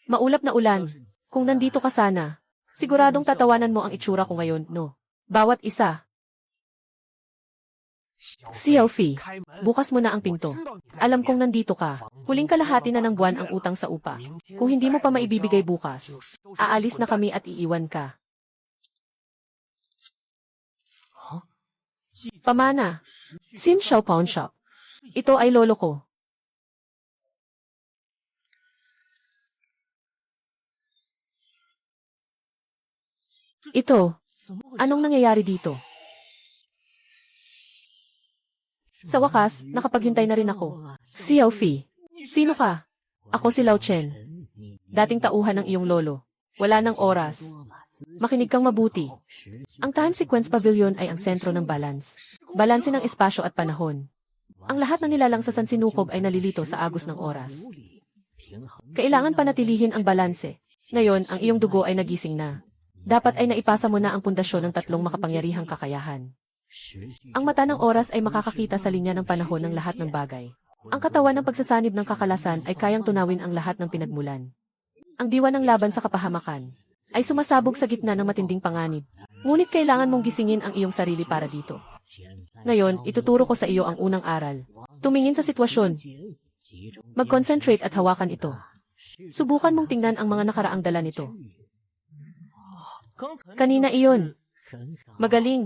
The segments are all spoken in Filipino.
Maulap na ulan. Kung nandito ka sana, siguradong tatawanan mo ang itsura ko ngayon, no? Bawat isa. Xiaofei, bukas mo na ang pinto. Alam kong nandito ka. Huling kalahati na ng buwan ang utang sa upa. Kung hindi mo pa maibibigay bukas, aalis na kami at iiwan ka. Pamana. Sim Xiao Pawn Shop. Ito ay lolo ko. Ito. Anong nangyayari dito? Sa wakas, nakapaghintay na rin ako. Xiaofei. Sino ka? Ako si Lao Chen. Dating tauhan ng iyong lolo. Wala ng oras. Makinig kang mabuti. Ang time sequence pavilion ay ang sentro ng balance. Balanse ng espasyo at panahon. Ang lahat na nilalang sa sansinukob ay nalilito sa agos ng oras. Kailangan panatilihin ang balanse. Ngayon, ang iyong dugo ay nagising na. Dapat ay naipasa mo na ang pundasyon ng tatlong makapangyarihang kakayahan. Ang mata ng oras ay makakakita sa linya ng panahon ng lahat ng bagay. Ang katawan ng pagsasanib ng kakalasan ay kayang tunawin ang lahat ng pinagmulan. Ang diwa ng laban sa kapahamakan ay sumasabog sa gitna ng matinding panganib. Ngunit kailangan mong gisingin ang iyong sarili para dito. Ngayon, ituturo ko sa iyo ang unang aral. Tumingin sa sitwasyon. Mag-concentrate at hawakan ito. Subukan mong tingnan ang mga nakaraang dala nito. Kanina iyon. Magaling.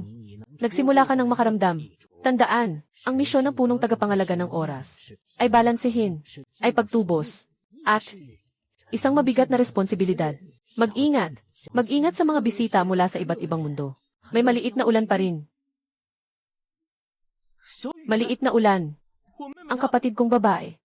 Nagsimula ka ng makaramdam. Tandaan, ang misyon ng punong tagapangalaga ng oras ay balansehin, ay pagtubos, at isang mabigat na responsibilidad. Mag-ingat. Mag-ingat sa mga bisita mula sa iba't ibang mundo. May maliit na ulan pa rin. Maliit na ulan. Ang kapatid kong babae.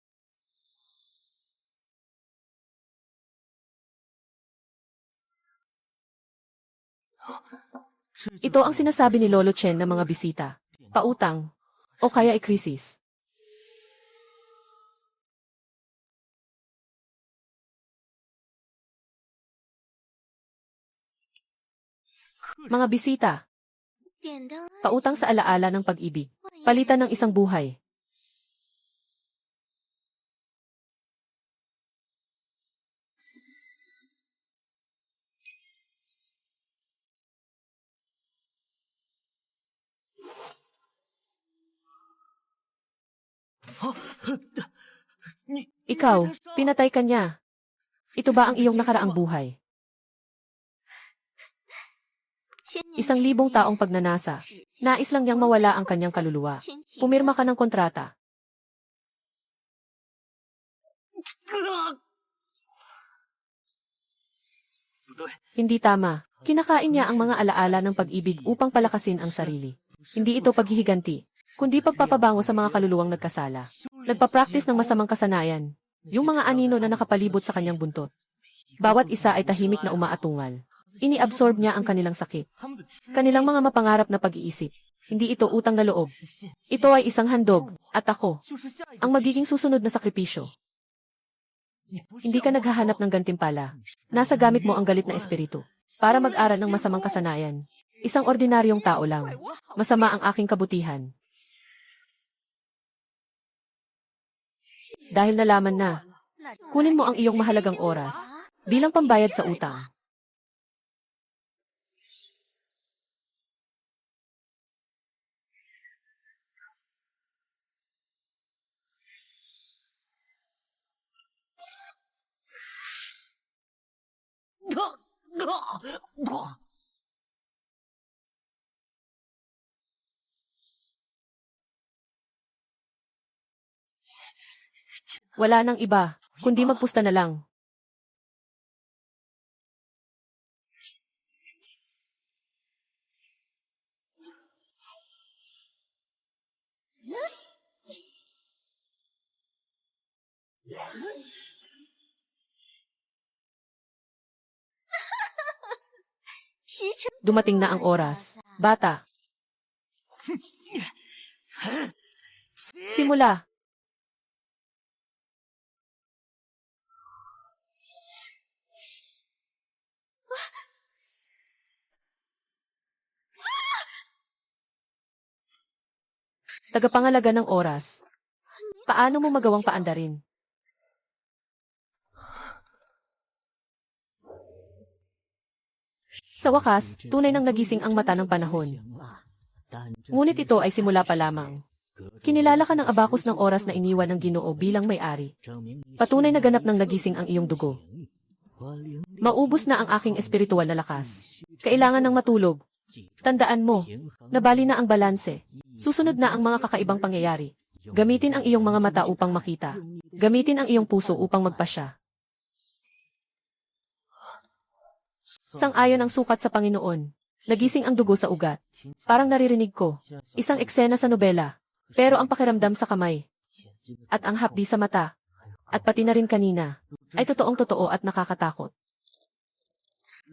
Ito ang sinasabi ni Lolo Chen ng mga bisita. Pautang. O kaya ay krisis. Mga bisita. Pautang sa alaala ng pag-ibig. Palitan ng isang buhay. Ikaw, pinatay ka niya. Ito ba ang iyong nakaraang buhay? 1,000 taong pagnanasa. Nais lang niyang mawala ang kanyang kaluluwa. Pumirma ka ng kontrata. Hindi tama. Kinakain niya ang mga alaala ng pag-ibig upang palakasin ang sarili. Hindi ito paghihiganti, kundi pagpapabango sa mga kaluluwang nagkasala. Nagpa-practice ng masamang kasanayan. Yung mga anino na nakapalibot sa kanyang buntot. Bawat isa ay tahimik na umaatungal. Ini-absorb niya ang kanilang sakit. Kanilang mga mapangarap na pag-iisip. Hindi ito utang na loob. Ito ay isang handog, at ako, ang magiging susunod na sakripisyo. Hindi ka naghahanap ng gantimpala. Nasa gamit mo ang galit na espiritu para mag-aral ng masamang kasanayan. Isang ordinaryong tao lang. Masama ang aking kabutihan. Dahil nalaman na, kunin mo ang iyong mahalagang oras bilang pambayad sa utang. Wala nang iba, kundi magpusta na lang. Dumating na ang oras. Bata. Simula. Tagapangalaga ng oras. Paano mo magawang paandarin? Sa wakas, tunay nang nagising ang mata ng panahon. Ngunit ito ay simula pa lamang. Kinilala ka ng abakos ng oras na iniwan ng Ginoo bilang may-ari. Patunay na ganap ng nagising ang iyong dugo. Maubos na ang aking espiritual na lakas. Kailangan ng matulog. Tandaan mo, nabali na ang balanse. Susunod na ang mga kakaibang pangyayari. Gamitin ang iyong mga mata upang makita. Gamitin ang iyong puso upang magpasya. Sang-ayon ang sukat sa Panginoon. Nagising ang dugo sa ugat. Parang naririnig ko. Isang eksena sa nobela. Pero ang pakiramdam sa kamay. At ang hapdi sa mata. At pati na rin kanina. Ay totoong-totoo at nakakatakot.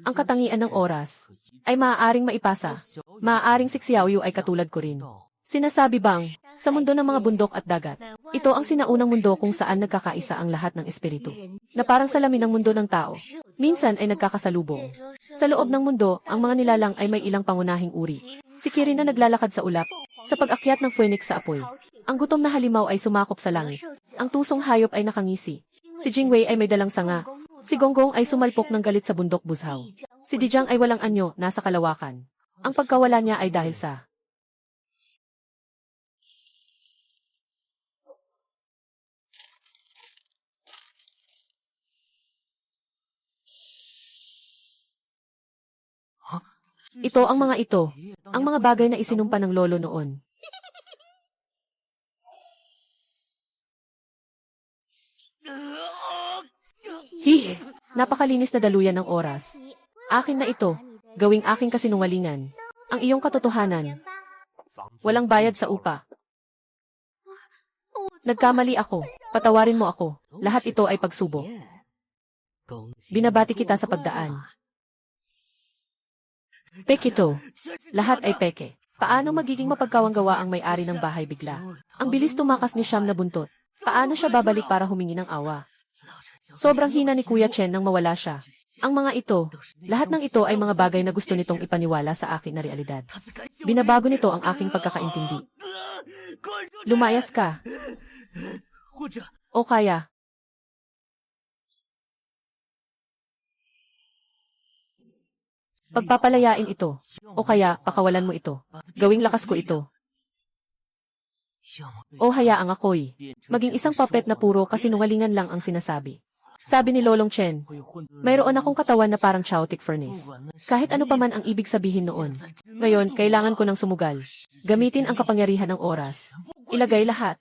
Ang katangian ng oras. Ay maaaring maipasa. Maaaring si Xiaoyu ay katulad ko rin. Sinasabi bang, sa mundo ng mga bundok at dagat, ito ang sinaunang mundo kung saan nagkakaisa ang lahat ng espiritu, na parang salamin ng mundo ng tao. Minsan ay nagkakasalubong. Sa loob ng mundo, ang mga nilalang ay may ilang pangunahing uri. Si Kirin na naglalakad sa ulap, sa pag-akyat ng phoenix sa apoy. Ang gutom na halimaw ay sumakop sa langit. Ang tusong hayop ay nakangisi. Si Jingwei ay may dalang sanga. Si Gonggong ay sumalpok ng galit sa bundok bushaw. Si Dijang ay walang anyo, nasa kalawakan. Ang pagkawala niya ay dahil sa ito ang mga ito, ang mga bagay na isinumpa ng lolo noon. Hihi, napakalinis na daluyan ng oras. Akin na ito, gawing aking kasinungalingan. Ang iyong katotohanan. Walang bayad sa upa. Nagkamali ako, patawarin mo ako. Lahat ito ay pagsubok. Binabati kita sa pagdaan. Peke ito. Lahat ay peke. Paano magiging mapagkawanggawa ang may-ari ng bahay bigla? Ang bilis tumakas ni Siyam na buntot. Paano siya babalik para humingi ng awa? Sobrang hina ni Kuya Chen nang mawala siya. Ang mga ito, lahat ng ito ay mga bagay na gusto nitong ipaniwala sa akin na realidad. Binabago nito ang aking pagkakaintindi. Lumayas ka. O kaya, pagpapalayain ito. O kaya, pakawalan mo ito. Gawing lakas ko ito. O hayaang ako'y maging isang puppet na puro kasinungalingan lang ang sinasabi. Sabi ni Lolong Chen, mayroon akong katawan na parang chaotic furnace. Kahit ano pa man ang ibig sabihin noon. Ngayon, kailangan ko ng sumugal. Gamitin ang kapangyarihan ng oras. Ilagay lahat.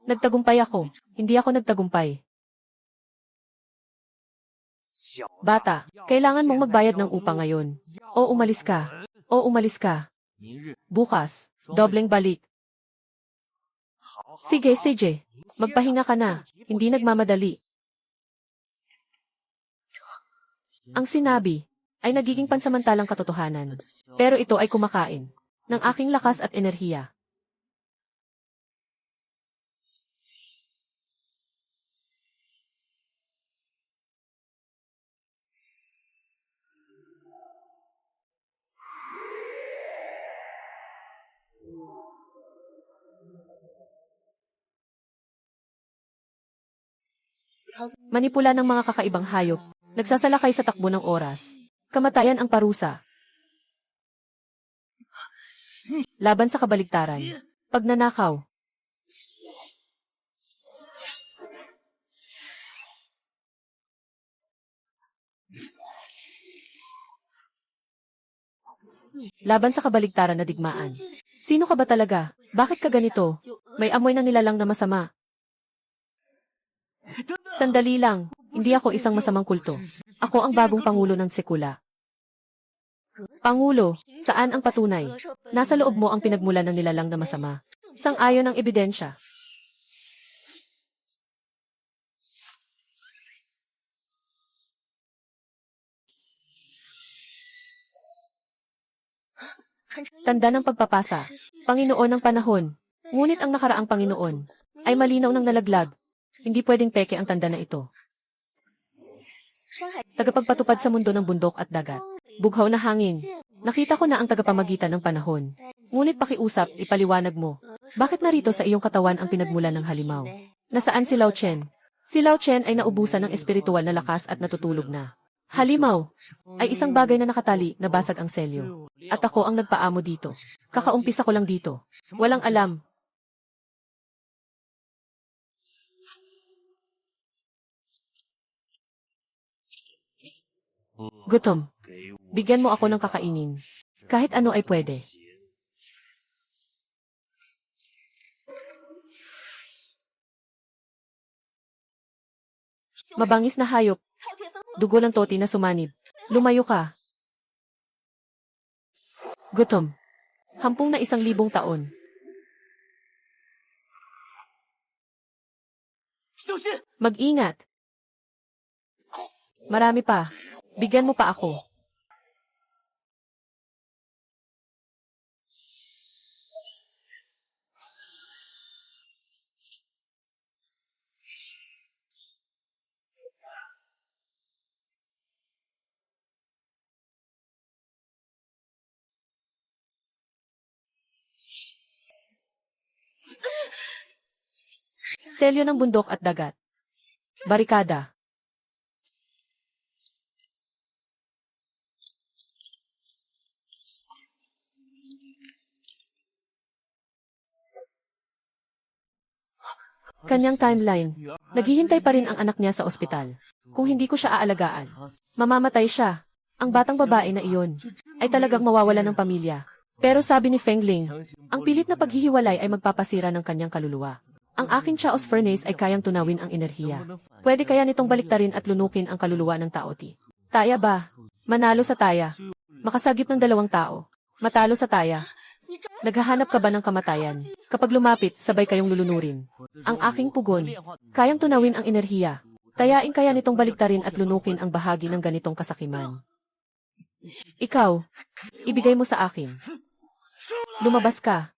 Nagtagumpay ako. Hindi ako nagtagumpay. Bata, kailangan mong magbayad ng upa ngayon. O umalis ka. O umalis ka. Bukas, dobleng balik. Sige, sige. Magpahinga ka na. Hindi nagmamadali. Ang sinabi ay nagiging pansamantalang katotohanan. Pero ito ay kumakain ng aking lakas at enerhiya. Manipula ng mga kakaibang hayop, nagsasalakay sa takbo ng oras. Kamatayan ang parusa. Laban sa kabaligtaran. Pagnanakaw. Laban sa kabaligtaran na digmaan. Sino ka ba talaga? Bakit ka ganito? May amoy ng nilalang na masama. Sandali lang, hindi ako isang masamang kulto. Ako ang bagong pangulo ng Tsekula. Pangulo, saan ang patunay? Nasa loob mo ang pinagmulan ng nilalang na masama. Sang-ayon ang ebidensya. Tanda ng pagpapasa. Panginoon ng panahon. Ngunit ang nakaraang Panginoon ay malinaw ng nalaglag. Hindi pwedeng peke ang tanda na ito. Tagapagpatupad sa mundo ng bundok at dagat. Bughaw na hangin. Nakita ko na ang tagapamagitan ng panahon. Ngunit pakiusap, ipaliwanag mo. Bakit narito sa iyong katawan ang pinagmulan ng halimaw? Nasaan si Lao Chen? Si Lao Chen ay naubusan ng espiritual na lakas at natutulog na. Halimaw ay isang bagay na nakatali na basag ang selyo. At ako ang nagpaamo dito. Kakaumpisa ko lang dito. Walang alam. Gutom. Bigyan mo ako ng kakainin. Kahit ano ay pwede. Mabangis na hayop. Dugo ng toti na sumanib. Lumayo ka. Gutom. Hampung na 1,000 taon. Mag-ingat. Marami pa. Bigyan mo pa ako. Selyo ng bundok at dagat. Barikada. Kanyang timeline. Naghihintay pa rin ang anak niya sa ospital. Kung hindi ko siya aalagaan, mamamatay siya. Ang batang babae na iyon ay talagang mawawala ng pamilya. Pero sabi ni Feng Ling, ang pilit na paghihiwalay ay magpapasira ng kanyang kaluluwa. Ang aking Chaos Furnace ay kayang tunawin ang enerhiya. Pwede kaya nitong baliktarin at lunukin ang kaluluwa ng taoti. Taya ba? Manalo sa taya. Makasagip ng 2 tao. Matalo sa taya. Naghahanap ka ba ng kamatayan? Kapag lumapit, sabay kayong lulunurin. Ang aking pugon, kayang tunawin ang enerhiya. Tayain kaya nitong baliktarin at lunukin ang bahagi ng ganitong kasakiman. Ikaw, ibigay mo sa akin. Lumabas ka.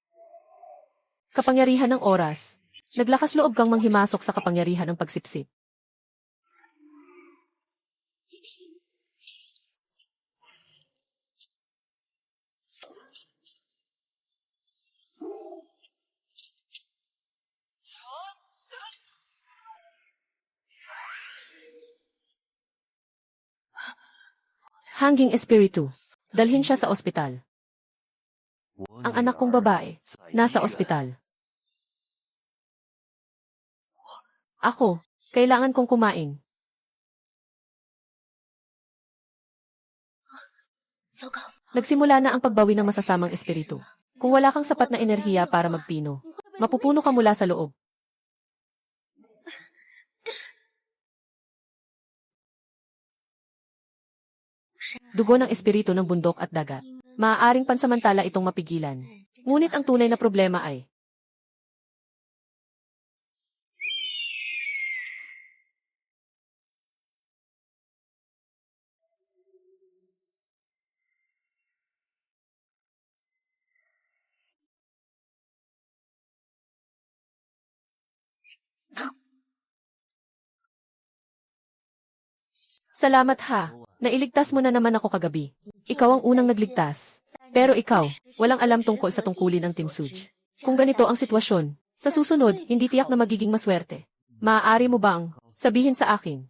Kapangyarihan ng oras. Naglakas loob kang manghimasok sa kapangyarihan ng pagsipsip. Hanging Espiritu. Dalhin siya sa ospital. Ang anak kong babae, nasa ospital. Ako, kailangan kong kumain. Nagsimula na ang pagbawi ng masasamang espiritu. Kung wala kang sapat na enerhiya para magpino, mapupuno ka mula sa loob. Dugo ng espiritu ng bundok at dagat. Maaaring pansamantala itong mapigilan. Ngunit ang tunay na problema ay salamat ha. Nailigtas mo na naman ako kagabi. Ikaw ang unang nagligtas. Pero ikaw, walang alam tungkol sa tungkulin ng Team Suj. Kung ganito ang sitwasyon, sa susunod, hindi tiyak na magiging maswerte. Maaari mo bang sabihin sa akin?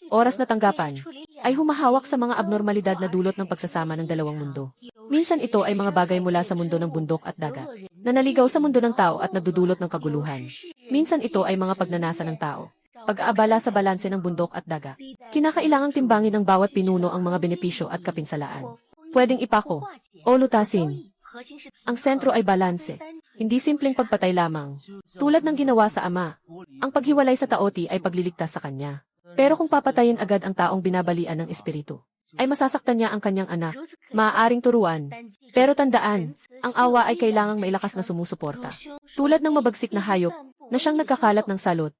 Oras na tanggapan ay humahawak sa mga abnormalidad na dulot ng pagsasama ng dalawang mundo. Minsan ito ay mga bagay mula sa mundo ng bundok at dagat, na naligaw sa mundo ng tao at nagdudulot ng kaguluhan. Minsan ito ay mga pagnanasa ng tao. Pag-aabala sa balanse ng bundok at dagat. Kinakailangang timbangin ng bawat pinuno ang mga benepisyo at kapinsalaan. Pwedeng ipako o lutasin. Ang sentro ay balanse, hindi simpleng pagpatay lamang. Tulad ng ginawa sa ama, ang paghiwalay sa taoti ay pagliligtas sa kanya. Pero kung papatayin agad ang taong binabalian ng espiritu, ay masasaktan niya ang kanyang anak. Maaaring turuan. Pero tandaan, ang awa ay kailangang mailakas na sumusuporta. Tulad ng mabagsik na hayop na siyang nagkakalat ng salot.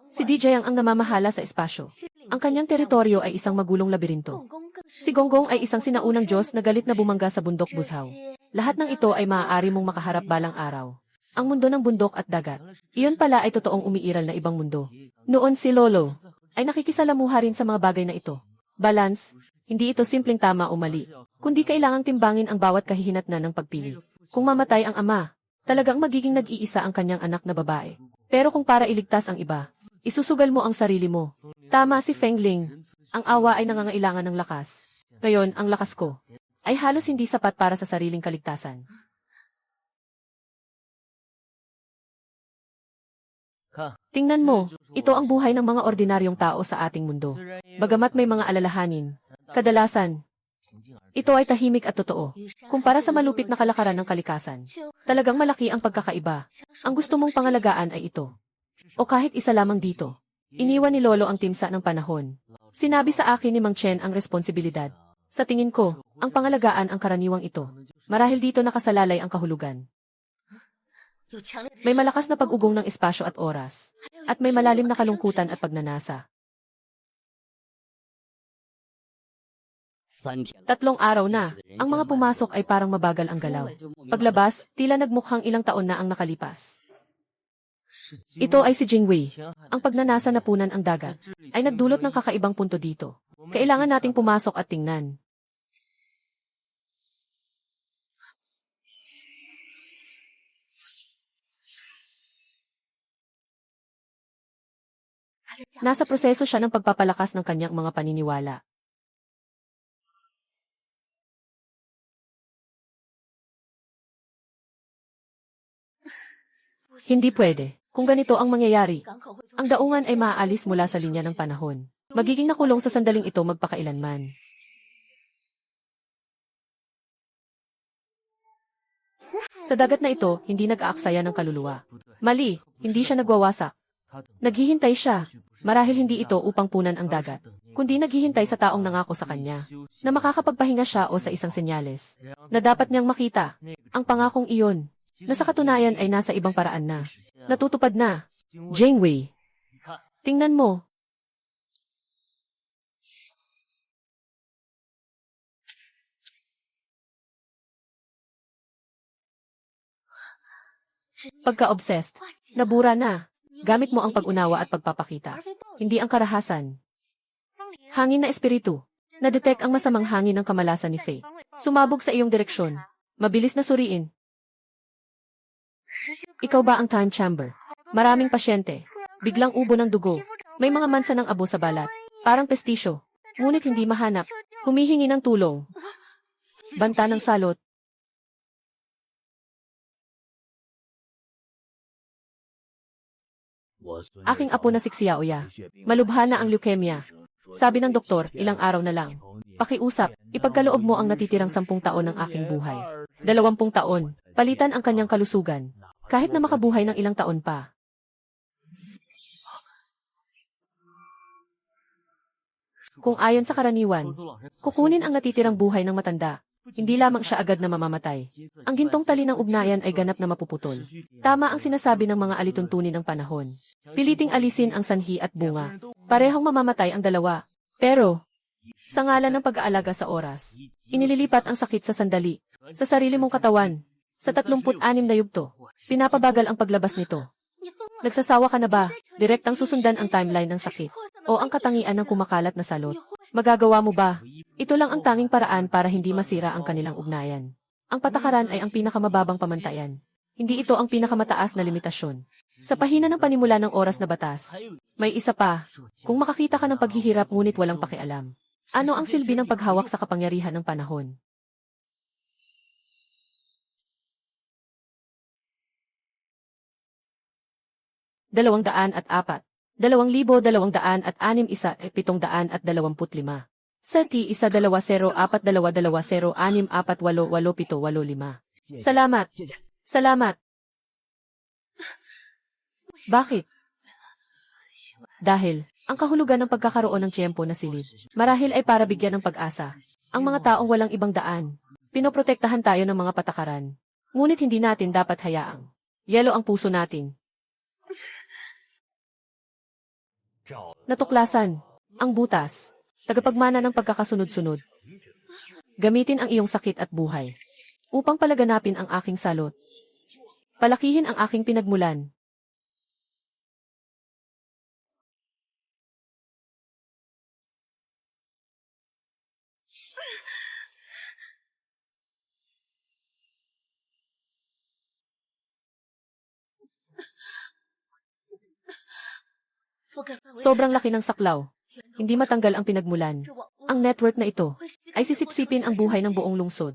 Si DJ ang namamahala sa espasyo. Ang kanyang teritoryo ay isang magulong labirinto. Si Gonggong ay isang sinaunang Diyos na galit na bumangga sa bundok Buzhao. Lahat ng ito ay maaari mong makaharap balang araw. Ang mundo ng bundok at dagat. Iyon pala ay totoong umiiral na ibang mundo. Noon si Lolo ay nakikisalamuha rin sa mga bagay na ito. Balance, Hindi ito simpleng tama o mali, kundi kailangang timbangin ang bawat kahihinatnan ng pagpili. Kung mamatay ang ama, talagang magiging nag-iisa ang kanyang anak na babae. Pero kung para iligtas ang iba, isusugal mo ang sarili mo. Tama si Feng Ling. Ang awa ay nangangailangan ng lakas. Ngayon, ang lakas ko ay halos hindi sapat para sa sariling kaligtasan. Tingnan mo, ito ang buhay ng mga ordinaryong tao sa ating mundo. Bagamat may mga alalahanin, kadalasan, ito ay tahimik at totoo. Kumpara sa malupit na kalakaran ng kalikasan, talagang malaki ang pagkakaiba. Ang gusto mong pangalagaan ay ito. O kahit isa lamang dito. Iniwan ni Lolo ang timsa ng panahon. Sinabi sa akin ni Mang Chen ang responsibilidad. Sa tingin ko, ang pangalagaan ang karaniwang ito. Marahil dito nakasalalay ang kahulugan. May malakas na pag-ugong ng espasyo at oras. At may malalim na kalungkutan at pagnanasa. 3 araw na, ang mga pumasok ay parang mabagal ang galaw. Paglabas, tila nagmukhang ilang taon na ang nakalipas. Ito ay si Jingwei. Ang pagnanasa na punan ang dagat, ay nagdulot ng kakaibang punto dito. Kailangan nating pumasok at tingnan. Nasa proseso siya ng pagpapalakas ng kanyang mga paniniwala. Hindi pwede. Kung ganito ang mangyayari, ang daungan ay maaalis mula sa linya ng panahon. Magiging nakulong sa sandaling ito magpakailanman. Sa dagat na ito, hindi nag-aaksaya ng kaluluwa. Mali, hindi siya nagwawasak. Naghihintay siya. Marahil hindi ito upang punan ang dagat, kundi naghihintay sa taong nangako sa kanya, na makakapagpahinga siya o sa isang senyales, na dapat niyang makita. Ang pangakong iyon, na sa katunayan ay nasa ibang paraan na. Natutupad na. Jingwei. Tingnan mo. Pagka-obsessed, nabura na. Gamit mo ang pag-unawa at pagpapakita. Hindi ang karahasan. Hangin na espiritu. Na-detect ang masamang hangin ng kamalasan ni Faye. Sumabog sa iyong direksyon. Mabilis na suriin. Ikaw ba ang time chamber? Maraming pasyente. Biglang ubo ng dugo. May mga mansa ng abo sa balat. Parang pestisyo. Ngunit hindi mahanap. Humihingi ng tulong. Banta ng salot. Aking apo na si Xiaoya. Malubha na ang leukemia. Sabi ng doktor, ilang araw na lang. Pakiusap, ipagkaloob mo ang natitirang 10 taon ng aking buhay. 20 taon, palitan ang kanyang kalusugan. Kahit na makabuhay ng ilang taon pa. Kung ayon sa karaniwan, kukunin ang natitirang buhay ng matanda. Hindi lamang siya agad na mamamatay. Ang gintong tali ng ugnayan ay ganap na mapuputol. Tama ang sinasabi ng mga alituntunin ng panahon. Piliting alisin ang sanhi at bunga. Parehong mamamatay ang dalawa. Pero, sa ngalan ng pag-aalaga sa oras, inililipat ang sakit sa sandali, sa sarili mong katawan. Sa 36 na yugto, pinapabagal ang paglabas nito. Nagsasawa ka na ba? Direktang susundan ang timeline ng sakit. O ang katangian ng kumakalat na salot. Magagawa mo ba? Ito lang ang tanging paraan para hindi masira ang kanilang ugnayan. Ang patakaran ay ang pinakamababang pamantayan. Hindi ito ang pinakamataas na limitasyon. Sa pahina ng panimula ng oras na batas, may isa pa. Kung makakita ka ng paghihirap ngunit walang pakialam. Ano ang silbi ng paghawak sa kapangyarihan ng panahon? $204. 2,206 725. Seti 1-20-4-2-2-0-6-4-8-8-8-7-85. Salamat. Salamat. Bakit? Dahil, ang kahulugan ng pagkakaroon ng tiyempo na silid, marahil ay para bigyan ng pag-asa. Ang mga taong walang ibang daan. Pinoprotektahan tayo ng mga patakaran. Ngunit hindi natin dapat hayaang yelo ang puso natin. Natuklasan. Ang butas. Tagapagmana ng pagkakasunod-sunod. Gamitin ang iyong sakit at buhay upang palaganapin ang aking salot. Palakihin ang aking pinagmulan. Sobrang laki ng saklaw. Hindi matanggal ang pinagmulan. Ang network na ito ay sisipsipin ang buhay ng buong lungsod.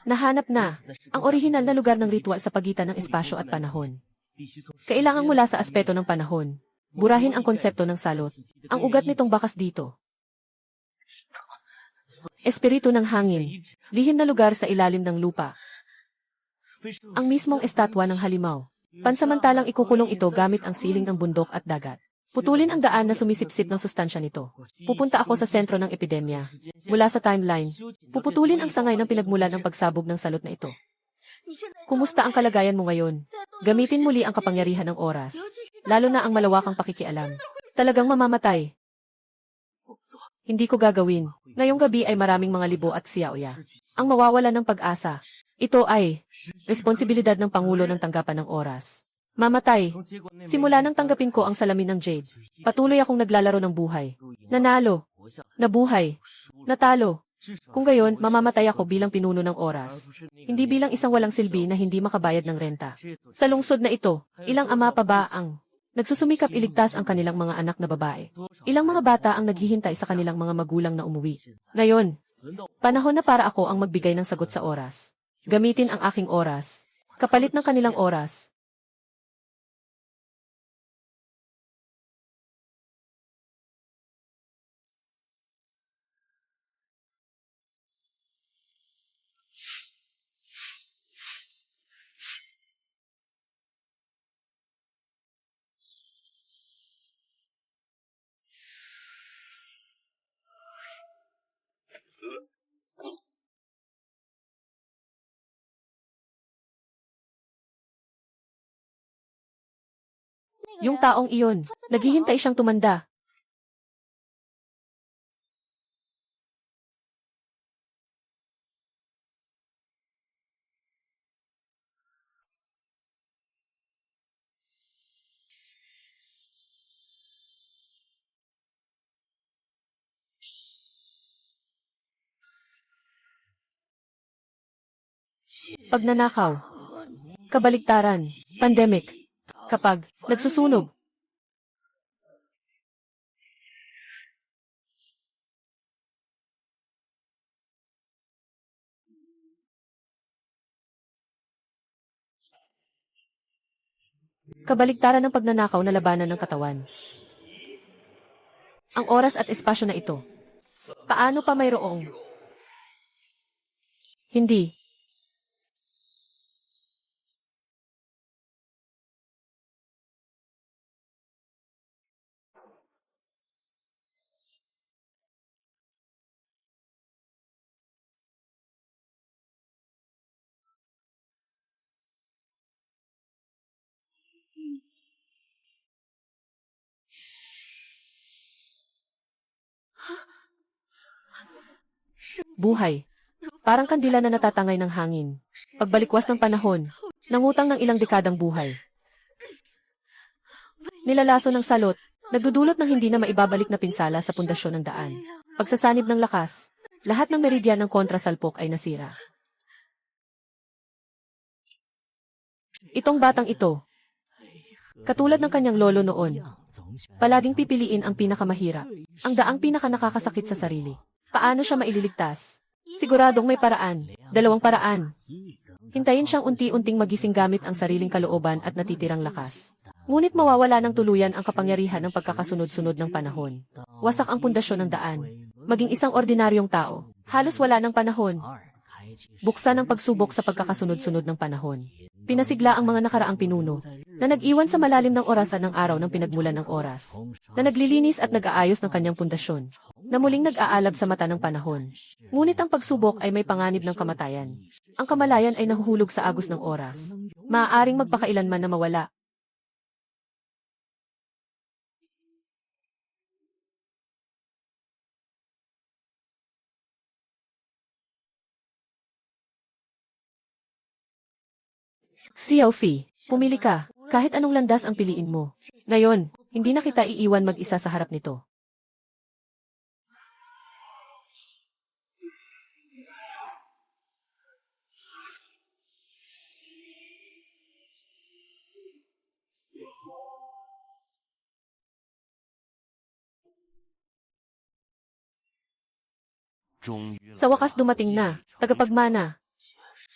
Nahanap na ang orihinal na lugar ng ritual sa pagitan ng espasyo at panahon. Kailangang mula sa aspeto ng panahon. Burahin ang konsepto ng salot. Ang ugat nitong bakas dito. Espiritu ng hangin. Lihim na lugar sa ilalim ng lupa. Ang mismong estatwa ng halimaw. Pansamantalang ikukulong ito gamit ang siling ng bundok at dagat. Putulin ang daan na sumisipsip ng sustansya nito. Pupunta ako sa sentro ng epidemya. Mula sa timeline, puputulin ang sangay ng pinagmulan ng pagsabog ng salot na ito. Kumusta ang kalagayan mo ngayon? Gamitin muli ang kapangyarihan ng oras. Lalo na ang malawakang pakikialam. Talagang mamamatay. Hindi ko gagawin. Ngayong gabi ay maraming mga libo at siyaoya. Ang mawawala ng pag-asa. Ito ay responsibilidad ng Pangulo ng tanggapan ng oras. Mamatay. Simula nang tanggapin ko ang salamin ng Jade. Patuloy akong naglalaro ng buhay. Nanalo. Nabuhay. Natalo. Kung gayon, mamamatay ako bilang pinuno ng oras. Hindi bilang isang walang silbi na hindi makabayad ng renta. Sa lungsod na ito, ilang ama pa ba ang nagsusumikap iligtas ang kanilang mga anak na babae? Ilang mga bata ang naghihintay sa kanilang mga magulang na umuwi? Ngayon, panahon na para ako ang magbigay ng sagot sa oras. Gamitin ang aking oras. Kapalit ng kanilang oras. Yung taong iyon, naghihintay siyang tumanda. Pagnanakaw. Kabaligtaran. Pandemic. Kapag nagsusunog. Kabaligtaran ng pagnanakaw na labanan ng katawan. Ang oras at espasyo na ito. Paano pa mayroong? Hindi. Buhay. Parang kandila na natatangay ng hangin. Pagbalikwas ng panahon, nangutang ng ilang dekadang buhay. Nilalaso ng salot, nagdudulot ng hindi na maibabalik na pinsala sa pundasyon ng daan. Pagsasanib ng lakas, lahat ng meridyan ng kontrasalpok ay nasira. Itong batang ito, katulad ng kanyang lolo noon, palaging pipiliin ang pinakamahirap, ang daang pinakanakakasakit sa sarili. Paano siya maililigtas? Siguradong may paraan, dalawang paraan. Hintayin siyang unti-unting magising gamit ang sariling kalooban at natitirang lakas. Ngunit mawawala ng tuluyan ang kapangyarihan ng pagkakasunod-sunod ng panahon. Wasak ang pundasyon ng daan. Maging isang ordinaryong tao, halos wala ng panahon. Buksan ang pagsubok sa pagkakasunod-sunod ng panahon. Pinasigla ang mga nakaraang pinuno, na nag-iwan sa malalim ng orasan ng araw ng pinagmulan ng oras, na naglilinis at nag-aayos ng kanyang pundasyon, na muling nag-aalab sa mata ng panahon. Ngunit ang pagsubok ay may panganib ng kamatayan. Ang kamalayan ay nahuhulog sa agos ng oras. Maaaring magpakailanman na mawala. Xiaofi, pumili ka. Kahit anong landas ang piliin mo. Ngayon, hindi na kita iiwan mag-isa sa harap nito. Sa wakas dumating na, tagapagmana.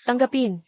Tanggapin.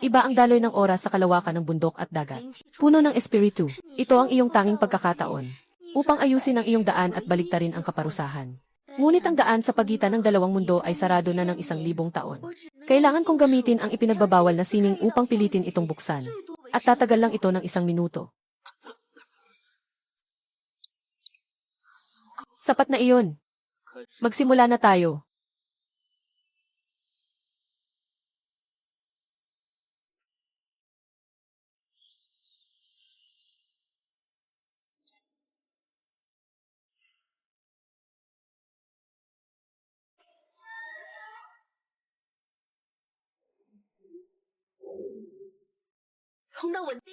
Iba ang daloy ng oras sa kalawakan ng bundok at dagat. Puno ng espiritu, ito ang iyong tanging pagkakataon upang ayusin ang iyong daan at baliktarin ang kaparusahan. Ngunit ang daan sa pagitan ng dalawang mundo ay sarado na ng 1,000 taon. Kailangan kong gamitin ang ipinagbabawal na sining upang pilitin itong buksan. At tatagal lang ito ng 1 minuto. Sapat na iyon. Magsimula na tayo.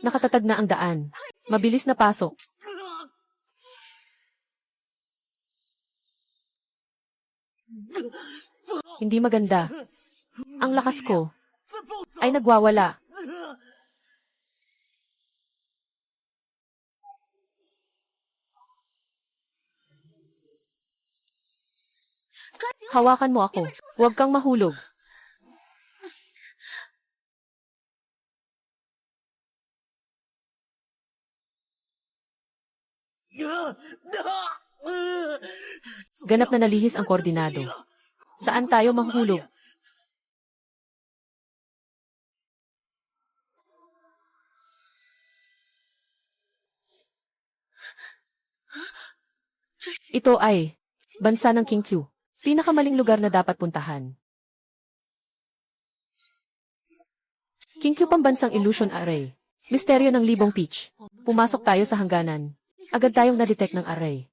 Nakatatag na ang daan. Mabilis na pasok. Hindi maganda. Ang lakas ko ay nagwawala. Hawakan mo ako. Huwag kang mahulog. Ganap na nalihis ang koordinado. Saan tayo mahulog? Ito ay bansa ng Kingqiu. Pinakamaling lugar na dapat puntahan. Kingqiu Pambansang Illusion Array. Misteryo ng Libong Peach. Pumasok tayo sa hangganan. Agad tayong na-detect ng array.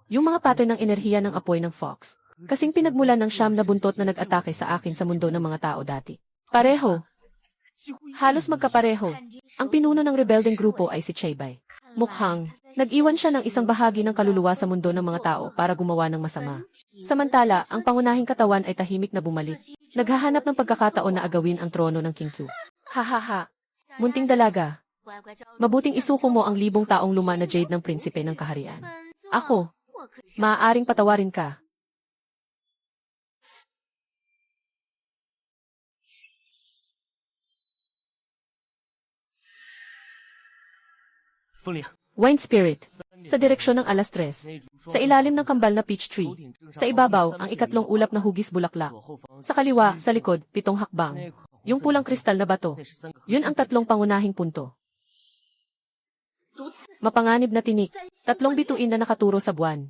Yung mga pattern ng enerhiya ng apoy ng Fox. Kasing pinagmulan ng siyam na buntot na nag-atake sa akin sa mundo ng mga tao dati. Pareho. Halos magkapareho. Ang pinuno ng rebelding grupo ay si Chaybay. Mukhang, nag-iwan siya ng isang bahagi ng kaluluwa sa mundo ng mga tao para gumawa ng masama. Samantala, ang pangunahing katawan ay tahimik na bumalik. Naghahanap ng pagkakataon na agawin ang trono ng Kingqiu. Hahaha. Munting dalaga. Mabuting isuko mo ang 1,000 taong luma na jade ng prinsipe ng kaharian. Ako, maaaring patawarin ka. Wine Spirit, sa direksyon ng alas 3, sa ilalim ng kambal na peach tree, sa ibabaw ang 2 ulap na hugis bulaklak, sa kaliwa, sa likod, 7 hakbang, yung pulang kristal na bato, yun ang 3 pangunahing punto. Mapanganib na tinik, 3 bituin na nakaturo sa buwan.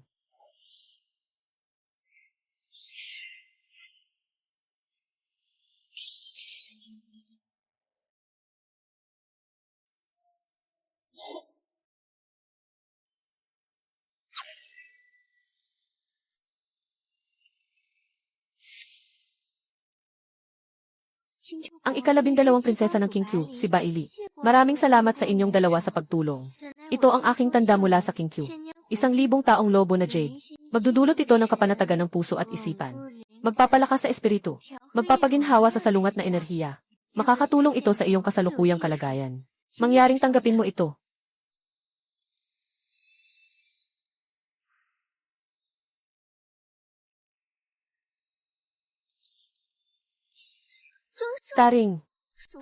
Ang 12 prinsesa ng Kingqiu, si Baili. Maraming salamat sa inyong dalawa sa pagtulong. Ito ang aking tanda mula sa Kingqiu. 1,000 taong lobo na jade. Magdudulot ito ng kapanatagan ng puso at isipan. Magpapalakas sa espiritu. Magpapaginhawa sa salungat na enerhiya. Makakatulong ito sa iyong kasalukuyang kalagayan. Mangyaring tanggapin mo ito. Taring.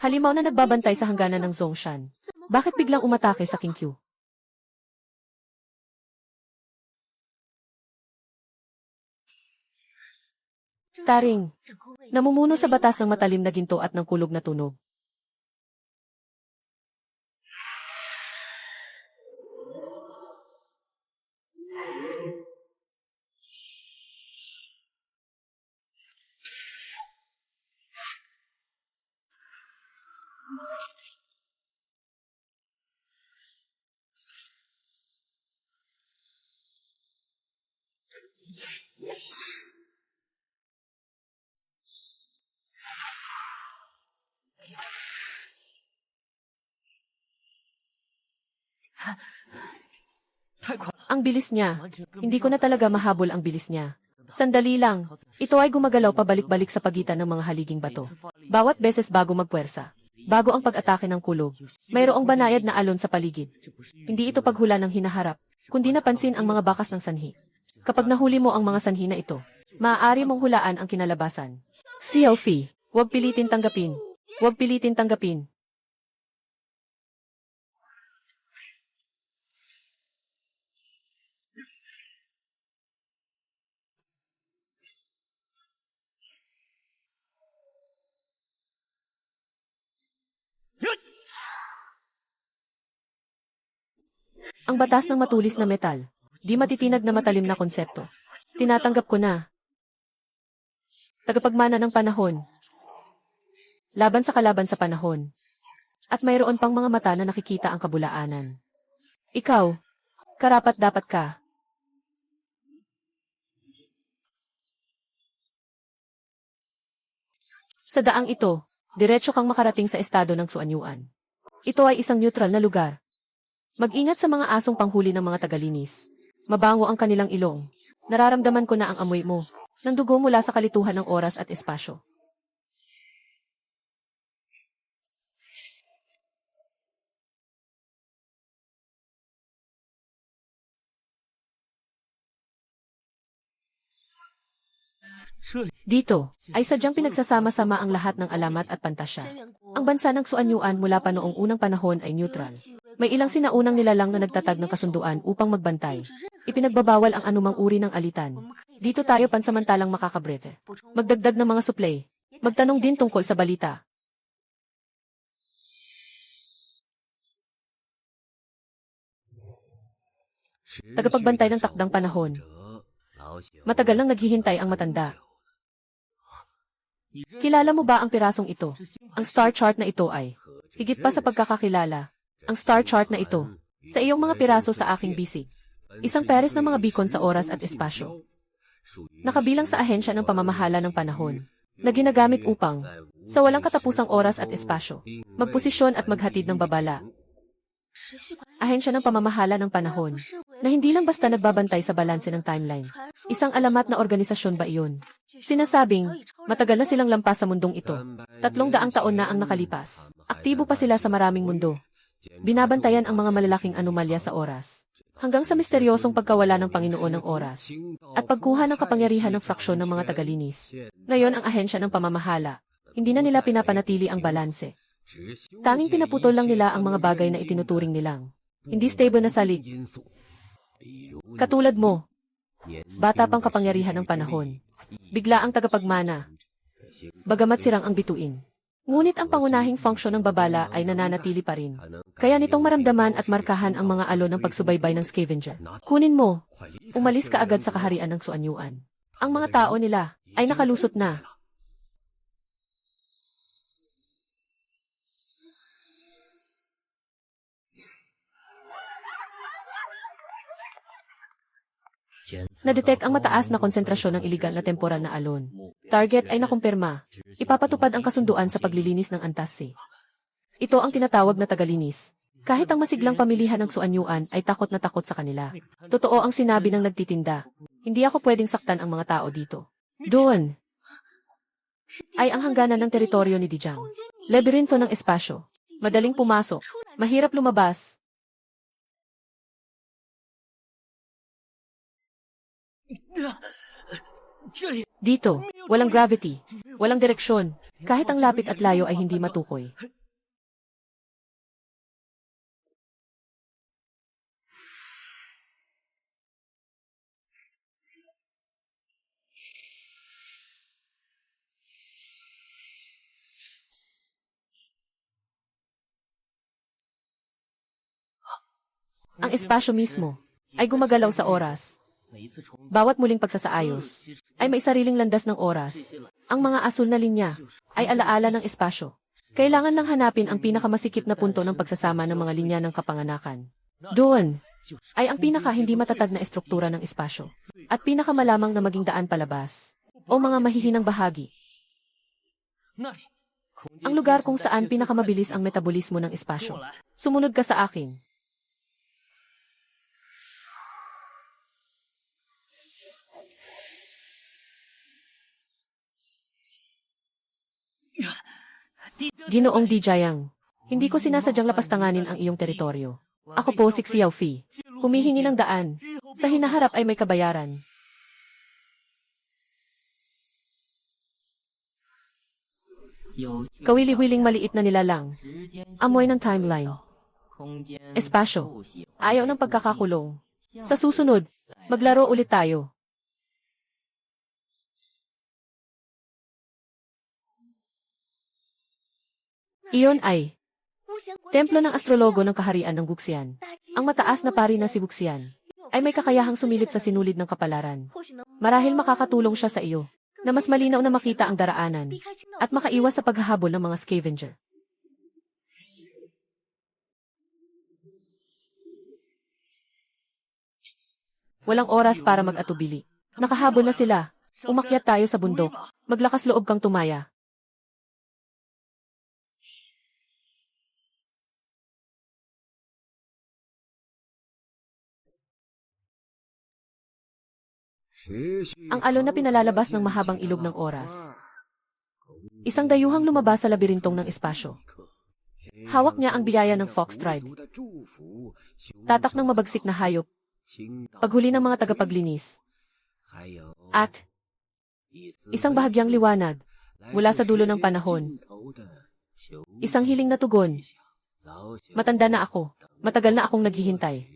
Halimaw na nagbabantay sa hangganan ng Zongshan. Bakit biglang umatake sa King Q? Taring. Namumuno sa batas ng matalim na ginto at ng kulog na tunog. Ang bilis niya. Hindi ko na talaga mahabol ang bilis niya. Sandali lang. Ito ay gumagalaw pabalik-balik sa pagitan ng mga haliging bato. Bawat beses bago magpuwersa. Bago ang pag-atake ng kulog. Mayroong banayad na alon sa paligid. Hindi ito paghula ng hinaharap, kundi napansin ang mga bakas ng sanhi. Kapag nahuli mo ang mga sanhi na ito, maaari mong hulaan ang kinalabasan. Xiaofi, huwag pilitin tanggapin. Huwag pilitin tanggapin. Ang batas ng matulis na metal, di matitinag na matalim na konsepto. Tinatanggap ko na. Tagapagmana ng panahon. Laban sa kalaban sa panahon. At mayroon pang mga mata na nakikita ang kabulaanan. Ikaw, karapat dapat ka. Sa daang ito, diretso kang makarating sa estado ng Suanyuan. Ito ay isang neutral na lugar. Mag-ingat sa mga asong panghuli ng mga tagalinis. Mabango ang kanilang ilong. Nararamdaman ko na ang amoy mo, ng dugo mula sa kalituhan ng oras at espasyo. Dito, ay sadyang pinagsasama-sama ang lahat ng alamat at pantasya. Ang bansa ng Suanyuan mula pa noong unang panahon ay neutral. May ilang sinaunang nilalang na nagtatag ng kasunduan upang magbantay. Ipinagbabawal ang anumang uri ng alitan. Dito tayo pansamantalang makakabrete. Magdagdag ng mga suplay. Magtanong din tungkol sa balita. Tagapagbantay ng takdang panahon. Matagal nang naghihintay ang matanda. Kilala mo ba ang pirasong ito? Ang star chart na ito ay, higit pa sa pagkakakilala, ang star chart na ito, sa iyong mga piraso sa aking bisig. Isang pares ng mga beacon sa oras at espasyo. Nakabilang sa ahensya ng pamamahala ng panahon, na ginagamit upang, sa walang katapusang oras at espasyo, magposisyon at maghatid ng babala. Ahensya ng pamamahala ng panahon, na hindi lang basta nagbabantay sa balanse ng timeline. Isang alamat na organisasyon ba iyon? Sinasabing, matagal na silang lampas sa mundong ito. 300 taon na ang nakalipas. Aktibo pa sila sa maraming mundo. Binabantayan ang mga malalaking anomalya sa oras. Hanggang sa misteryosong pagkawala ng Panginoon ng oras. At pagkuha ng kapangyarihan ng fraksyon ng mga tagalinis. Ngayon ang ahensya ng pamamahala. Hindi na nila pinapanatili ang balanse. Tanging pinaputol lang nila ang mga bagay na itinuturing nilang hindi stable na salig. Katulad mo, bata pang kapangyarihan ng panahon. Bigla ang tagapagmana. Bagamat sirang ang bituin. Ngunit ang pangunahing funksyon ng babala ay nananatili pa rin. Kaya nitong maramdaman at markahan ang mga alon ng pagsubaybay ng scavenger. Kunin mo. Umalis ka agad sa kaharian ng Suanyuan. Ang mga tao nila ay nakalusot na. Nadetect ang mataas na konsentrasyon ng iligal na temporal na alon. Target ay nakumpirma. Ipapatupad ang kasunduan sa paglilinis ng Antase. Ito ang tinatawag na tagalinis. Kahit ang masiglang pamilihan ng Suanyuan ay takot na takot sa kanila. Totoo ang sinabi ng nagtitinda. Hindi ako pwedeng saktan ang mga tao dito. Doon. ay ang hangganan ng teritoryo ni Dijang. Labirinto ng espasyo. Madaling pumasok. Mahirap lumabas. Dito, walang gravity, walang direksyon, kahit ang lapit at layo ay hindi matukoy. Ang espasyo mismo ay gumagalaw sa oras. Bawat muling pagsasaayos ay may sariling landas ng oras. Ang mga asul na linya ay alaala ng espasyo. Kailangan lang hanapin ang pinakamasikip na punto ng pagsasama ng mga linya ng kapanganakan. Doon ay ang pinaka hindi matatag na estruktura ng espasyo at pinakamalamang na maging daan palabas o mga mahihinang bahagi. Ang lugar kung saan pinakamabilis ang metabolismo ng espasyo. Sumunod ka sa akin. Ginoong Dijayang, hindi ko sinasadyang lapastanganin ang iyong teritoryo. Ako po si Xiaofi. Humihingi ng daan. Sa hinaharap ay may kabayaran. Kawili-wiling maliit na nilalang. Amoy ng timeline. Espasyo. Ayaw ng pagkakakulong. Sa susunod, maglaro ulit tayo. Iyon ay templo ng astrologo ng kaharian ng Guxian. Ang mataas na pari na si Guxian ay may kakayahang sumilip sa sinulid ng kapalaran. Marahil makakatulong siya sa iyo na mas malinaw na makita ang daraanan at makaiwas sa paghahabol ng mga scavenger. Walang oras para mag-atubili. Nakahabol na sila. Umakyat tayo sa bundok. Maglakas loob kang tumaya. Ang alon na pinalalabas ng mahabang ilog ng oras. Isang dayuhang lumabas sa labirintong ng espasyo. Hawak niya ang biyaya ng Fox Tribe. Tatak ng mabagsik na hayop. Paghuli ng mga tagapaglinis. At isang bahagyang liwanag mula sa dulo ng panahon. Isang hiling na tugon. Matanda na ako. Matagal na akong naghihintay.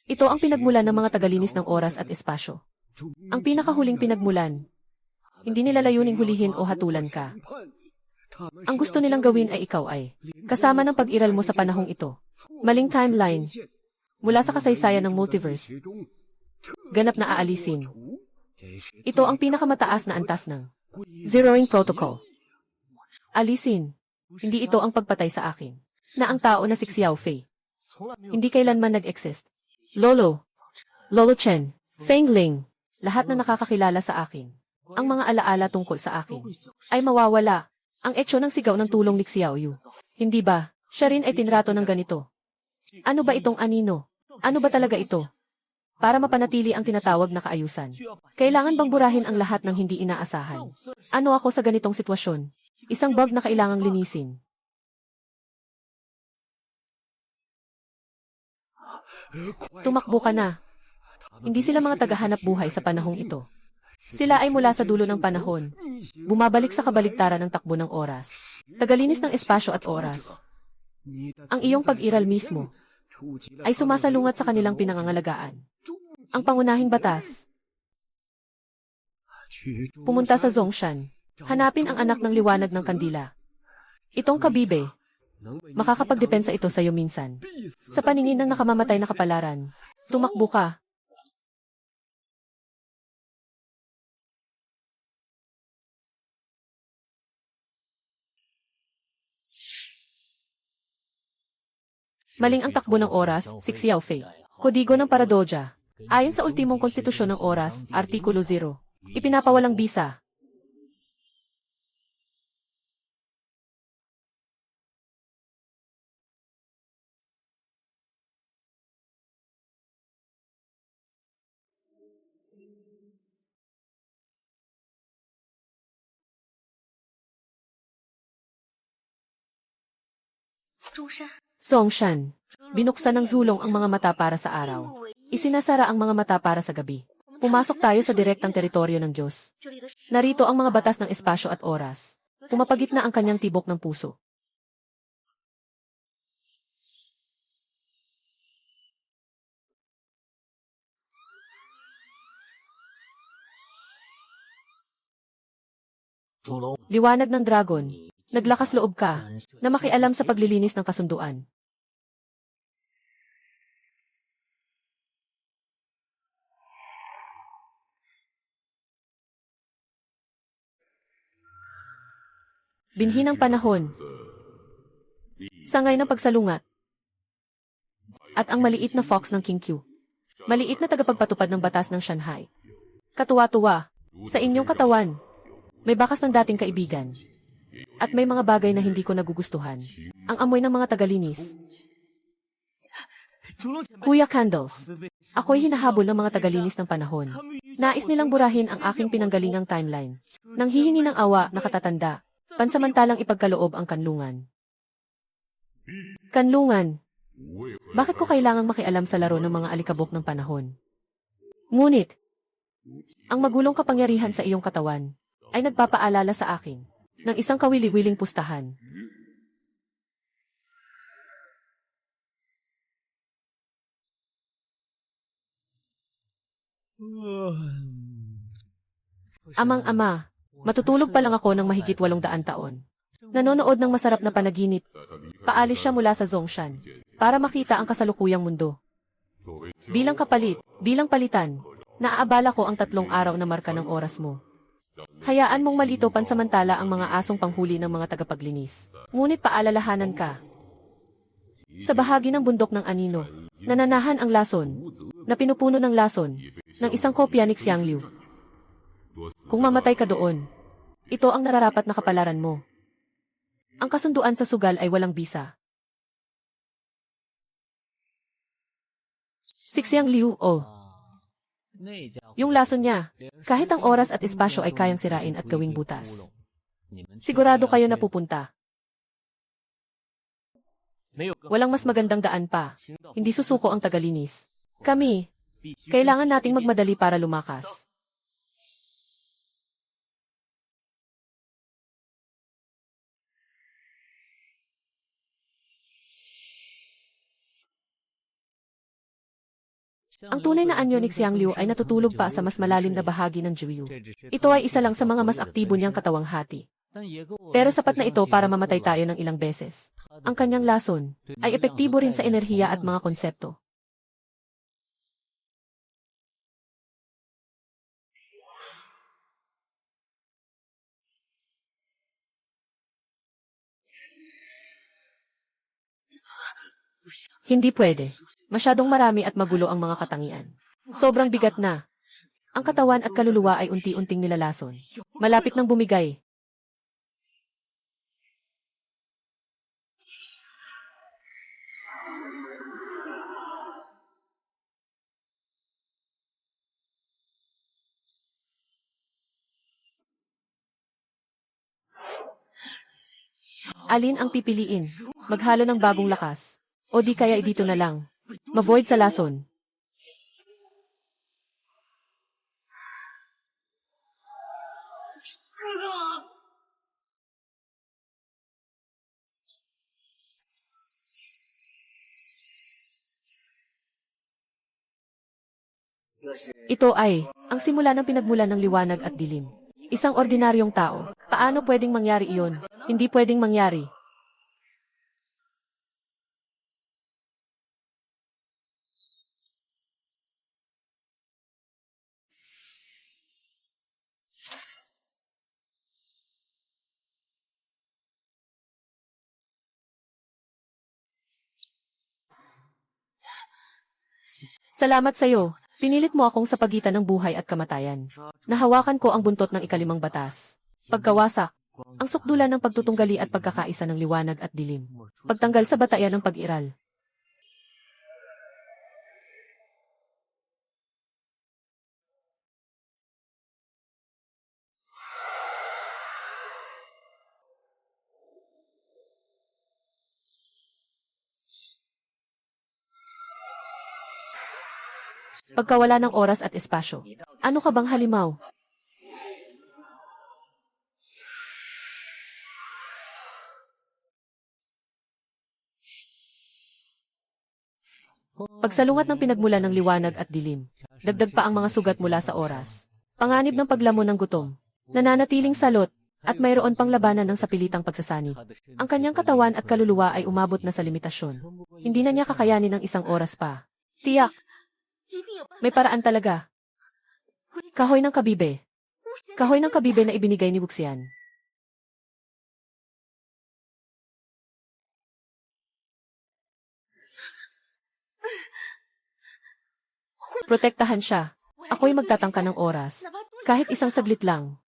Ito ang pinagmulan ng mga tagalinis ng oras at espasyo. Ang pinakahuling pinagmulan. Hindi nila layuning hulihin o hatulan ka. Ang gusto nilang gawin ay ikaw ay kasama ng pag-iral mo sa panahong ito. Maling timeline. Mula sa kasaysayan ng multiverse. Ganap na aalisin. Ito ang pinakamataas na antas ng Zeroing Protocol. Alisin. Hindi ito ang pagpatay sa akin. Na ang tao na si Xiaofei. Hindi kailanman nag-exist. Lolo Chen, Feng Ling, lahat na nakakakilala sa akin. Ang mga alaala tungkol sa akin ay mawawala. Ang etyo ng sigaw ng tulong ni Xiaoyu. Hindi ba, siya rin ay tinrato ng ganito? Ano ba itong anino? Ano ba talaga ito? Para mapanatili ang tinatawag na kaayusan. Kailangan bang burahin ang lahat ng hindi inaasahan? Ano ako sa ganitong sitwasyon? Isang bug na kailangang linisin. Tumakbo ka na. Hindi sila mga tagahanap buhay sa panahong ito. Sila ay mula sa dulo ng panahon. Bumabalik sa kabaligtaran ng takbo ng oras. Tagalinis ng espasyo at oras. Ang iyong pag-iral mismo ay sumasalungat sa kanilang pinangangalagaan. Ang pangunahing batas. Pumunta sa Zongshan. Hanapin ang anak ng liwanag ng kandila. Itong kabibe. Makakapagdepensa ito sa iyo minsan. Sa paningin ng nakamamatay na kapalaran, tumakbo ka. Maling ang takbo ng oras, si Xiaofei. Kodigo ng paradoja. Ayon sa ultimong konstitusyon ng oras, Artikulo 0, ipinapawalang bisa. Songshan. Binuksan ng zulong ang mga mata para sa araw. Isinasara ang mga mata para sa gabi. Pumasok tayo sa direktang teritoryo ng Diyos. Narito ang mga batas ng espasyo at oras. Pumapagitna ang kanyang tibok ng puso. Liwanag ng dragon. Naglakas loob ka na makialam sa paglilinis ng kasunduan. Binhi ng panahon. Sangay ng pagsalungat. At ang maliit na fox ng King Q. Maliit na tagapagpatupad ng batas ng Shanghai. Katuwa-tuwa. Sa inyong katawan. May bakas ng dating kaibigan. At may mga bagay na hindi ko nagugustuhan. Ang amoy ng mga tagalinis. Kuya Candles. Ako'y hinahabol ng mga tagalinis ng panahon. Nais nilang burahin ang aking pinanggalingang timeline. Nang hihingi ng awa na katatanda, pansamantalang ipagkaloob ang kanlungan. Kanlungan. Bakit ko kailangang makialam sa laro ng mga alikabok ng panahon? Ngunit, ang magulong kapangyarihan sa iyong katawan ay nagpapaalala sa akin ng isang kawili-wiling pustahan. Amang-ama, matutulog pa lang ako ng mahigit 800 taon. Nanonood ng masarap na panaginip. Paalis siya mula sa Zongshan para makita ang kasalukuyang mundo. Bilang kapalit, bilang palitan, naaabala ko ang 3 araw na marka ng oras mo. Hayaan mong malito pansamantala ang mga asong panghuli ng mga tagapaglinis. Ngunit paalalahanan ka. Sa bahagi ng bundok ng Anino, nananahan ang lason, na pinupuno ng lason, ng isang kopya ni Xiangliu. Kung mamatay ka doon, ito ang nararapat na kapalaran mo. Ang kasunduan sa sugal ay walang bisa. Si Xiangliu, oh. Yung lason niya, kahit ang oras at espasyo ay kayang sirain at gawing butas. Sigurado kayo na pupunta. Walang mas magandang daan pa. Hindi susuko ang tagalinis. Kami, kailangan nating magmadali para lumakas. Ang tunay na anyo ni Xiangliu ay natutulog pa sa mas malalim na bahagi ng Jiuyu. Ito ay isa lang sa mga mas aktibo niyang katawang hati. Pero sapat na ito para mamatay tayo ng ilang beses. Ang kanyang lason ay epektibo rin sa enerhiya at mga konsepto. Hindi pwede. Masyadong marami at magulo ang mga katangian. Sobrang bigat na. Ang katawan at kaluluwa ay unti-unting nilalason. Malapit nang bumigay. Alin ang pipiliin? Maghalo ng bagong lakas? O di kaya dito na lang? Mavoid sa lason. Ito ay ang simula ng pinagmulan ng liwanag at dilim. Isang ordinaryong tao. Paano pwedeng mangyari iyon? Hindi pwedeng mangyari. Salamat sa iyo. Pinilit mo akong sa pagitan ng buhay at kamatayan. Nahawakan ko ang buntot ng ikalimang batas. Pagkawasak, ang sukdulan ng pagtutunggali at pagkakaisa ng liwanag at dilim. Pagtanggal sa batayan ng pag-iral. Pagkawala ng oras at espasyo. Ano ka bang halimaw? Pagsalungat ng pinagmulan ng liwanag at dilim. Dagdag pa ang mga sugat mula sa oras. Panganib ng paglamon ng gutom. Nananatiling salot, at mayroon pang labanan ng sapilitang pagsasani. Ang kanyang katawan at kaluluwa ay umabot na sa limitasyon. Hindi na niya kakayanin ng isang oras pa. Tiyak! May paraan talaga. Kahoy ng kabibe. Kahoy ng kabibe na ibinigay ni Wuxian. Protektahan siya. Ako'y magtatangka ng oras. Kahit isang saglit lang.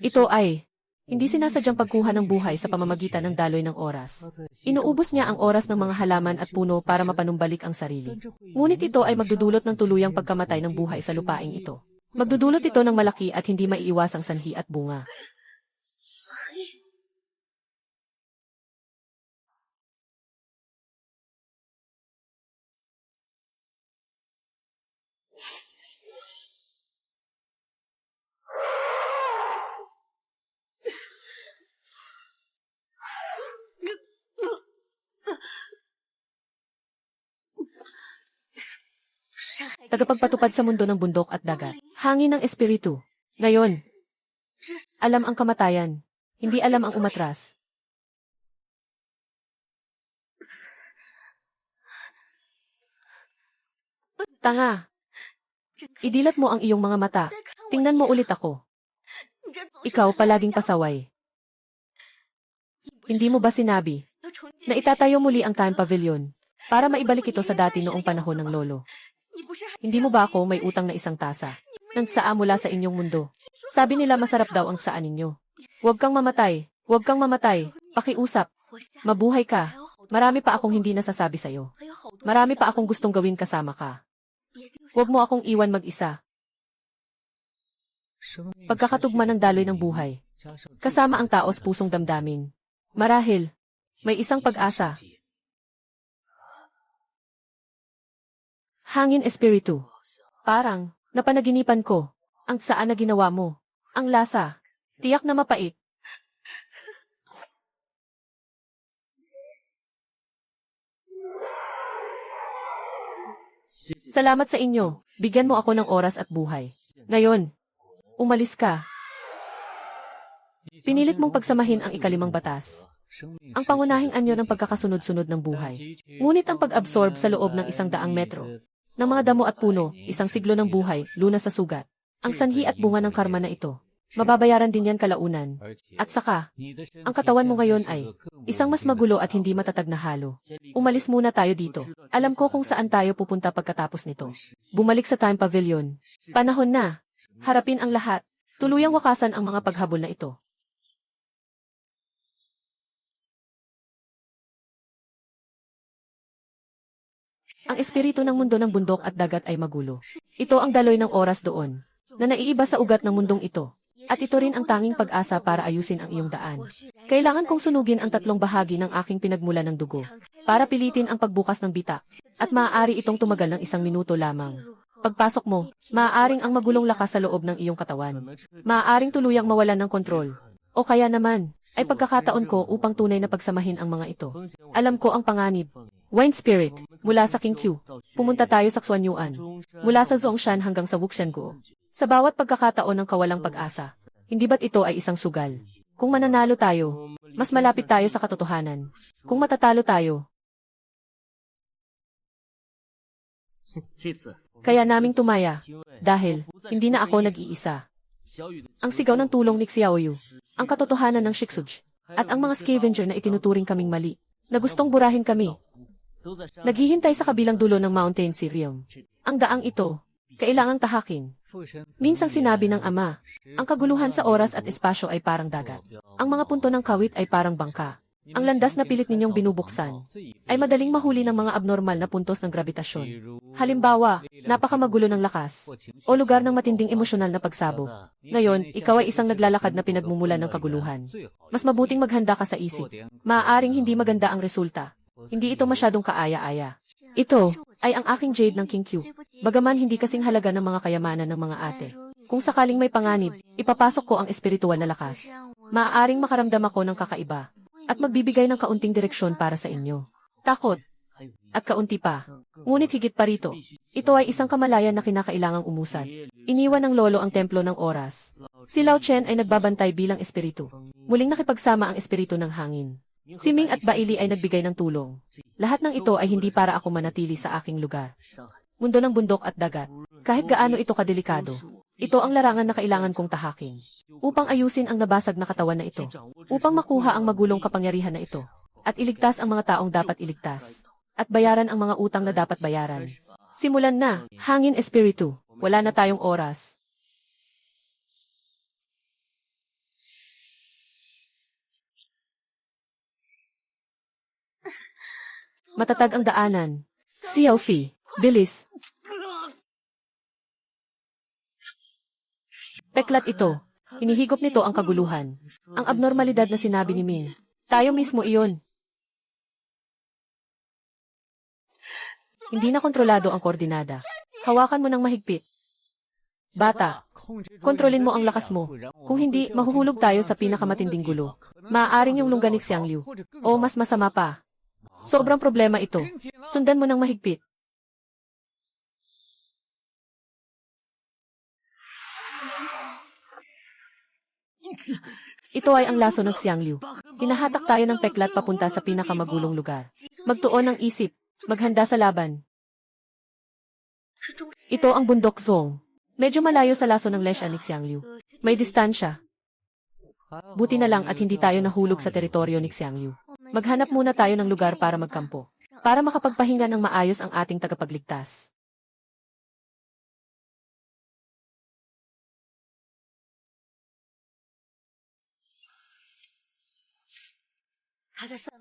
Ito ay, hindi sinasadyang pagkuha ng buhay sa pamamagitan ng daloy ng oras. Inuubos niya ang oras ng mga halaman at puno para mapanumbalik ang sarili. Ngunit ito ay magdudulot ng tuluyang pagkamatay ng buhay sa lupaing ito. Magdudulot ito ng malaki at hindi maiiwasang sanhi at bunga. Tagapagpatupad sa mundo ng bundok at dagat. Hangin ng espiritu. Ngayon, alam ang kamatayan. Hindi alam ang umatras. Tanga. Idilat mo ang iyong mga mata. Tingnan mo ulit ako. Ikaw palaging pasaway. Hindi mo ba sinabi na itatayo muli ang Time Pavilion para maibalik ito sa dati noong panahon ng lolo? Hindi mo ba ako may utang na isang tasa ng tsaa mula sa inyong mundo? Sabi nila masarap daw ang tsaa ninyo. Huwag kang mamatay. Huwag kang mamatay. Pakiusap. Mabuhay ka. Marami pa akong hindi nasasabi sa'yo. Marami pa akong gustong gawin kasama ka. Huwag mo akong iwan mag-isa. Pagkakatugma ng daloy ng buhay. Kasama ang taos pusong damdamin. Marahil, may isang pag-asa. Hangin espiritu. Parang, napanaginipan ko. Ang saan na ginawa mo. Ang lasa. Tiyak na mapait. Salamat sa inyo. Bigyan mo ako ng oras at buhay. Ngayon, umalis ka. Pinilit mong pagsamahin ang ikalimang batas. Ang pangunahing anyo ng pagkakasunod-sunod ng buhay. Ngunit ang pag-absorb sa loob ng 100 metro ng mga damo at puno, isang siglo ng buhay, lunas sa sugat. Ang sanhi at bunga ng karma na ito. Mababayaran din yan kalaunan. At saka, ang katawan mo ngayon ay isang mas magulo at hindi matatag na halo. Umalis muna tayo dito. Alam ko kung saan tayo pupunta pagkatapos nito. Bumalik sa Time Pavilion. Panahon na. Harapin ang lahat. Tuluyang wakasan ang mga paghabol na ito. Ang espiritu ng mundo ng bundok at dagat ay magulo. Ito ang daloy ng oras doon, na naiiba sa ugat ng mundong ito. At ito rin ang tanging pag-asa para ayusin ang iyong daan. Kailangan kong sunugin ang 3 bahagi ng aking pinagmula ng dugo, para pilitin ang pagbukas ng bitak, at maaari itong tumagal ng 1 minuto lamang. Pagpasok mo, maaaring ang magulong lakas sa loob ng iyong katawan. Maaaring tuluyang mawalan ng kontrol. O kaya naman, ay pagkakataon ko upang tunay na pagsamahin ang mga ito. Alam ko ang panganib. Wind Spirit, mula sa King Q. Pumunta tayo sa Xuanyuan. Mula sa Zhongshan hanggang sa Wuxianguo. Sa bawat pagkakataon ng kawalang pag-asa. Hindi ba't ito ay isang sugal? Kung mananalo tayo, mas malapit tayo sa katotohanan. Kung matatalo tayo, Kaya naming tumaya. Dahil, hindi na ako nag-iisa. Ang sigaw ng tulong ni Xiaoyu, ang katotohanan ng Shiksuj, at ang mga scavenger na itinuturing kaming mali, na gustong burahin kami. Naghihintay sa kabilang dulo ng Mountain Sea Realm. Ang daang ito, kailangang tahakin. Minsang sinabi ng ama, ang kaguluhan sa oras at espasyo ay parang dagat. Ang mga punto ng kawit ay parang bangka. Ang landas na pilit ninyong binubuksan ay madaling mahuli ng mga abnormal na puntos ng grabitasyon. Halimbawa, napakamagulo ng lakas o lugar ng matinding emosyonal na pagsabog. Ngayon, ikaw ay isang naglalakad na pinagmumulan ng kaguluhan. Mas mabuting maghanda ka sa isip. Maaaring hindi maganda ang resulta. Hindi ito masyadong kaaya-aya. Ito ay ang aking jade ng King Q. Bagaman hindi kasing halaga ng mga kayamanan ng mga ate. Kung sakaling may panganib, ipapasok ko ang espiritual na lakas. Maaaring makaramdam ako ng kakaiba at magbibigay ng kaunting direksyon para sa inyo. Takot at kaunti pa. Ngunit higit pa rito, ito ay isang kamalayan na kinakailangang umusad. Iniwan ng lolo ang templo ng oras. Si Lao Chen ay nagbabantay bilang espiritu. Muling nakipagsama ang espiritu ng hangin. Si Ming at Baili ay nagbigay ng tulong. Lahat ng ito ay hindi para ako manatili sa aking lugar. Mundo ng bundok at dagat. Kahit gaano ito kadelikado, ito ang larangan na kailangan kong tahakin. Upang ayusin ang nabasag na katawan na ito. Upang makuha ang magulong kapangyarihan na ito. At iligtas ang mga taong dapat iligtas. At bayaran ang mga utang na dapat bayaran. Simulan na, hangin espiritu. Wala na tayong oras. Matatag ang daanan. Xiaofi, bilis. Peklat ito. Hinihigop nito ang kaguluhan. Ang abnormalidad na sinabi ni Ming. Tayo mismo iyon. Hindi na kontrolado ang koordinada. Hawakan mo ng mahigpit. Bata, kontrolin mo ang lakas mo. Kung hindi, mahuhulog tayo sa pinakamatinding gulo. Maaaring yung lungganik Xiang Liu. O mas masama pa. Sobrang problema ito. Sundan mo ng mahigpit. Ito ay ang laso ng Xiang Liu. Hinahatak tayo ng peklat papunta sa pinakamagulong lugar. Magtuon ng isip. Maghanda sa laban. Ito ang bundok Zong. Medyo malayo sa laso ng Leshan ni Xiang Liu. May distansya. Buti na lang at hindi tayo nahulog sa teritoryo ni Xiang Liu. Maghanap muna tayo ng lugar para magkampo. Para makapagpahinga ng maayos ang ating tagapagligtas.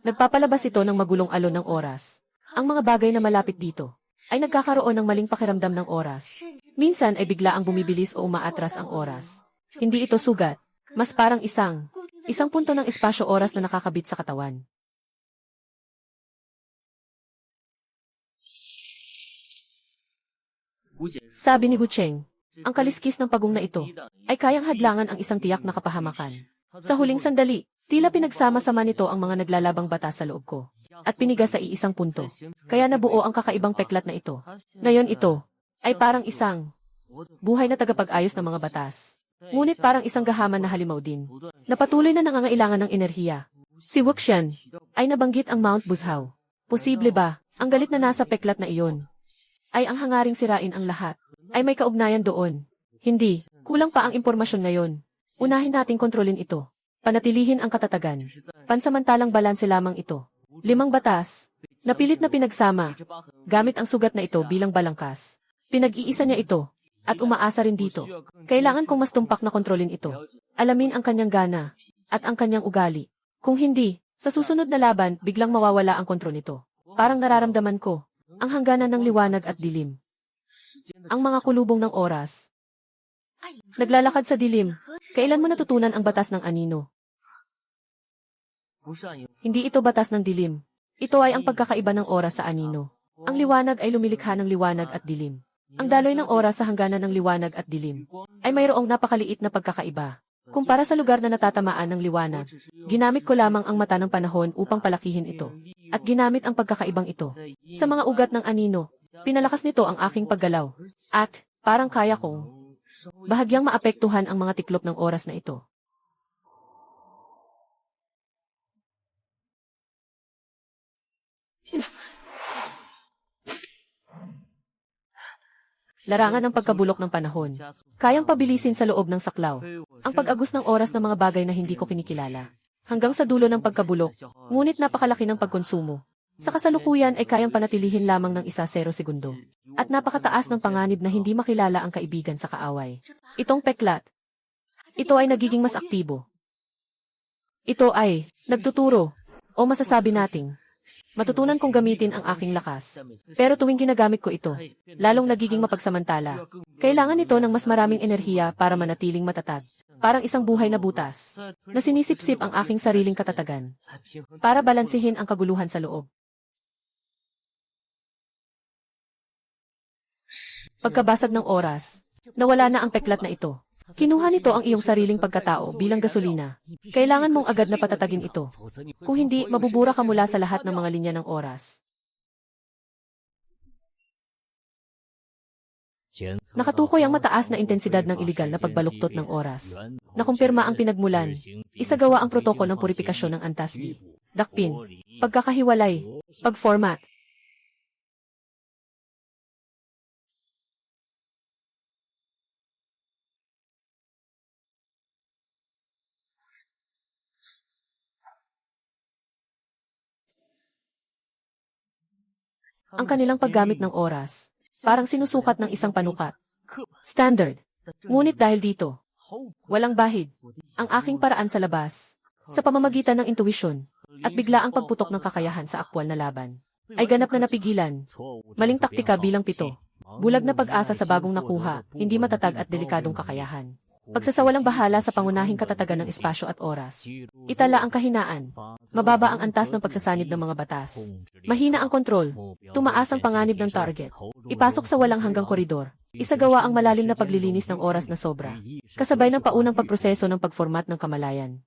Nagpapalabas ito ng magulong alon ng oras. Ang mga bagay na malapit dito ay nagkakaroon ng maling pakiramdam ng oras. Minsan ay bigla ang bumibilis o umaatras ang oras. Hindi ito sugat. Mas parang isang punto ng espasyo-oras na nakakabit sa katawan. Sabi ni Bucheng, ang kaliskis ng pagong na ito ay kayang hadlangan ang isang tiyak na kapahamakan. Sa huling sandali, tila pinagsama-sama nito ang mga naglalabang bata sa loob ko at piniga sa iisang punto. Kaya nabuo ang kakaibang peklat na ito. Ngayon ito ay parang isang buhay na tagapag-ayos ng mga batas. Ngunit parang isang gahaman na halimaw din, na patuloy na nangangailangan ng enerhiya. Si Wuxian ay nabanggit ang Mount Buzhao. Posible ba, ang galit na nasa peklat na iyon ay ang hangaring sirain ang lahat, ay may kaugnayan doon? Hindi, kulang pa ang impormasyon ngayon. Unahin nating kontrolin ito. Panatilihin ang katatagan. Pansamantalang balanse lamang ito. 5 batas, napilit na pinagsama, gamit ang sugat na ito bilang balangkas. Pinag-iisa niya ito, at umaasa rin dito. Kailangan kong mas tumpak na kontrolin ito. Alamin ang kanyang gana, at ang kanyang ugali. Kung hindi, sa susunod na laban, biglang mawawala ang kontrol nito. Parang nararamdaman ko, ang hangganan ng liwanag at dilim. Ang mga kulubong ng oras. Naglalakad sa dilim. Kailan mo natutunan ang batas ng anino? Hindi ito batas ng dilim. Ito ay ang pagkakaiba ng oras sa anino. Ang liwanag ay lumilikha ng liwanag at dilim. Ang daloy ng oras sa hangganan ng liwanag at dilim ay mayroong napakaliit na pagkakaiba. Kumpara sa lugar na natatamaan ng liwanag, ginamit ko lamang ang mata ng panahon upang palakihin ito. At ginamit ang pagkakaibang ito. Sa mga ugat ng anino, pinalakas nito ang aking paggalaw. At, parang kaya kong bahagyang maapektuhan ang mga tiklop ng oras na ito. Larangan ng pagkabulok ng panahon. Kayang pabilisin sa loob ng saklaw. Ang pag-agos ng oras ng mga bagay na hindi ko kinikilala. Hanggang sa dulo ng pagkabulok, ngunit napakalaki ng pagkonsumo. Sa kasalukuyan ay kayang panatilihin lamang ng 1-0 segundo. At napakataas ng panganib na hindi makilala ang kaibigan sa kaaway. Itong peklat. Ito ay nagiging mas aktibo. Ito ay nagtuturo. O masasabi nating, matutunan kong gamitin ang aking lakas. Pero tuwing ginagamit ko ito, lalong nagiging mapagsamantala. Kailangan ito ng mas maraming enerhiya para manatiling matatag. Parang isang buhay na butas, na sinisipsip ang aking sariling katatagan. Para balansihin ang kaguluhan sa loob. Pagkabasag ng oras, nawala na ang peklat na ito. Kinuha nito ang iyong sariling pagkatao bilang gasolina. Kailangan mong agad na patatagin ito. Kung hindi, mabubura ka mula sa lahat ng mga linya ng oras. Nakatukoy ang mataas na intensidad ng iligal na pagbaluktot ng oras. Nakumpirma ang pinagmulan. Isagawa ang protokol ng purifikasyon ng antasli. Dakpin. Pagkakahiwalay. Pag-format. Ang kanilang paggamit ng oras, parang sinusukat ng isang panukat. Standard. Ngunit dahil dito, walang bahid, ang aking paraan sa labas, sa pamamagitan ng intuwisyon, at bigla ang pagputok ng kakayahan sa aktwal na laban, ay ganap na napigilan. Maling taktika bilang 7. Bulag na pag-asa sa bagong nakuha, hindi matatag at delikadong kakayahan. Pagsasawalang bahala sa pangunahing katatagan ng espasyo at oras. Itala ang kahinaan. Mababa ang antas ng pagsasanib ng mga batas. Mahina ang kontrol. Tumaas ang panganib ng target. Ipasok sa walang hanggang koridor. Isagawa ang malalim na paglilinis ng oras na sobra. Kasabay ng paunang pagproseso ng pagformat ng kamalayan.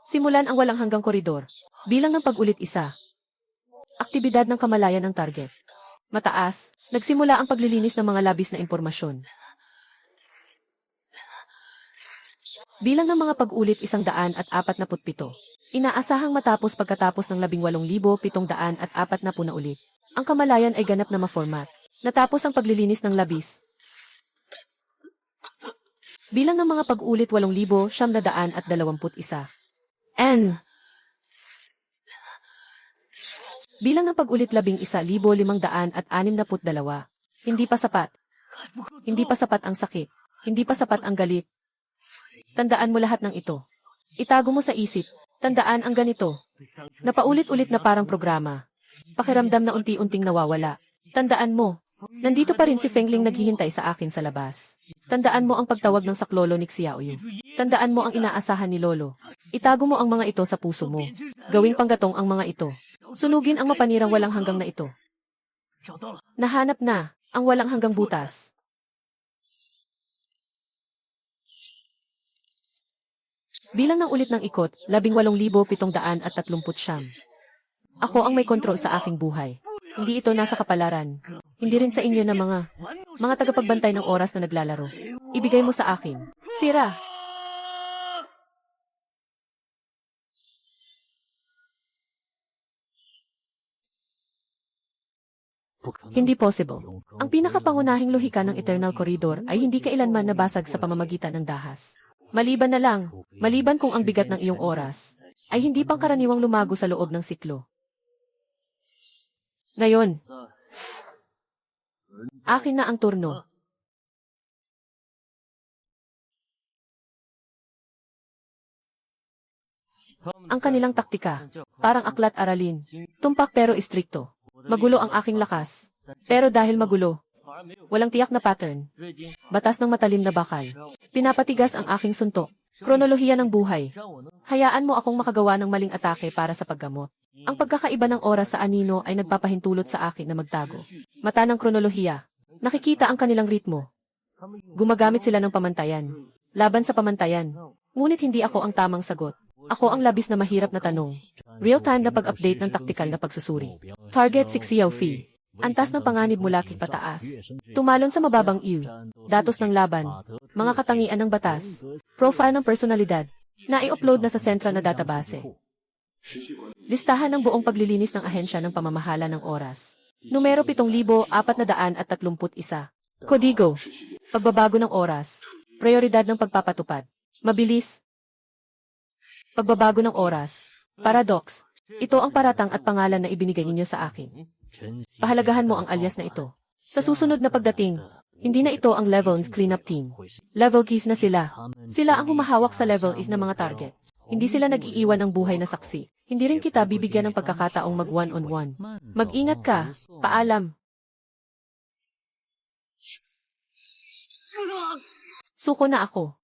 Simulan ang walang hanggang koridor. Bilang ng pag-ulit 1. Aktibidad ng kamalayan ng target. Mataas, nagsimula ang paglilinis ng mga labis na impormasyon. Bilang ng mga pag-ulit 147. Inaasahang matapos pagkatapos ng 18,740 na ulit. Ang kamalayan ay ganap na ma-format. Natapos ang paglilinis ng labis. Bilang ng mga pag-ulit 8,921. N. Bilang ng pag-ulit 11,562. Hindi pa sapat. Hindi pa sapat ang sakit. Hindi pa sapat ang galit. Tandaan mo lahat ng ito. Itago mo sa isip. Tandaan ang ganito. Napaulit-ulit na parang programa. Pakiramdam na unti-unting nawawala. Tandaan mo. Nandito pa rin si Fengling naghihintay sa akin sa labas. Tandaan mo ang pagtawag ng saklolo ni Xiaoyu. Tandaan mo ang inaasahan ni Lolo. Itago mo ang mga ito sa puso mo. Gawing panggatong ang mga ito. Sunugin ang mapanirang walang hanggang na ito. Nahanap na ang walang hanggang butas. Bilang ng ulit ng ikot, 18,739. Ako ang may kontrol sa aking buhay. Hindi ito nasa kapalaran. Hindi rin sa inyo na mga tagapagbantay ng oras na naglalaro. Ibigay mo sa akin. Sira! Hindi possible. Ang pinakapangunahing lohika ng Eternal Corridor ay hindi kailanman nabasag sa pamamagitan ng dahas. Maliban kung ang bigat ng iyong oras ay hindi pangkaraniwang lumago sa loob ng siklo. Ngayon, akin na ang turno. Ang kanilang taktika, parang aklat aralin. Tumpak pero istrikto. Magulo ang aking lakas. Pero dahil magulo, walang tiyak na pattern. Batas ng matalim na bakal. Pinapatigas ang aking suntok. Kronolohiya ng buhay. Hayaan mo akong makagawa ng maling atake para sa paggamot. Ang pagkakaiba ng oras sa anino ay nagpapahintulot sa akin na magtago. Mata ng kronolohiya. Nakikita ang kanilang ritmo. Gumagamit sila ng pamantayan. Laban sa pamantayan. Ngunit hindi ako ang tamang sagot. Ako ang labis na mahirap na tanong. Real-time na pag-update ng taktikal na pagsusuri. Target 6 Xiaofi. Antas ng panganib mula pataas. Tumalon sa mababang iw. Datos ng laban. Mga katangian ng batas. Profile ng personalidad. Na-i-upload na sa sentral na database. Listahan ng buong paglilinis ng ahensya ng pamamahala ng oras. Numero 7,431. Kodigo. Pagbabago ng oras. Prioridad ng pagpapatupad. Mabilis. Pagbabago ng oras. Paradox. Ito ang paratang at pangalan na ibinigay ninyo sa akin. Pahalagahan mo ang alias na ito. Sa susunod na pagdating, hindi na ito ang level cleanup team. Level keys na sila. Sila ang humahawak sa level is na mga target. Hindi sila nag-iiwan ng buhay na saksi. Hindi rin kita bibigyan ng pagkakataong mag one-on-one. Mag-ingat ka. Paalam. Suko na ako.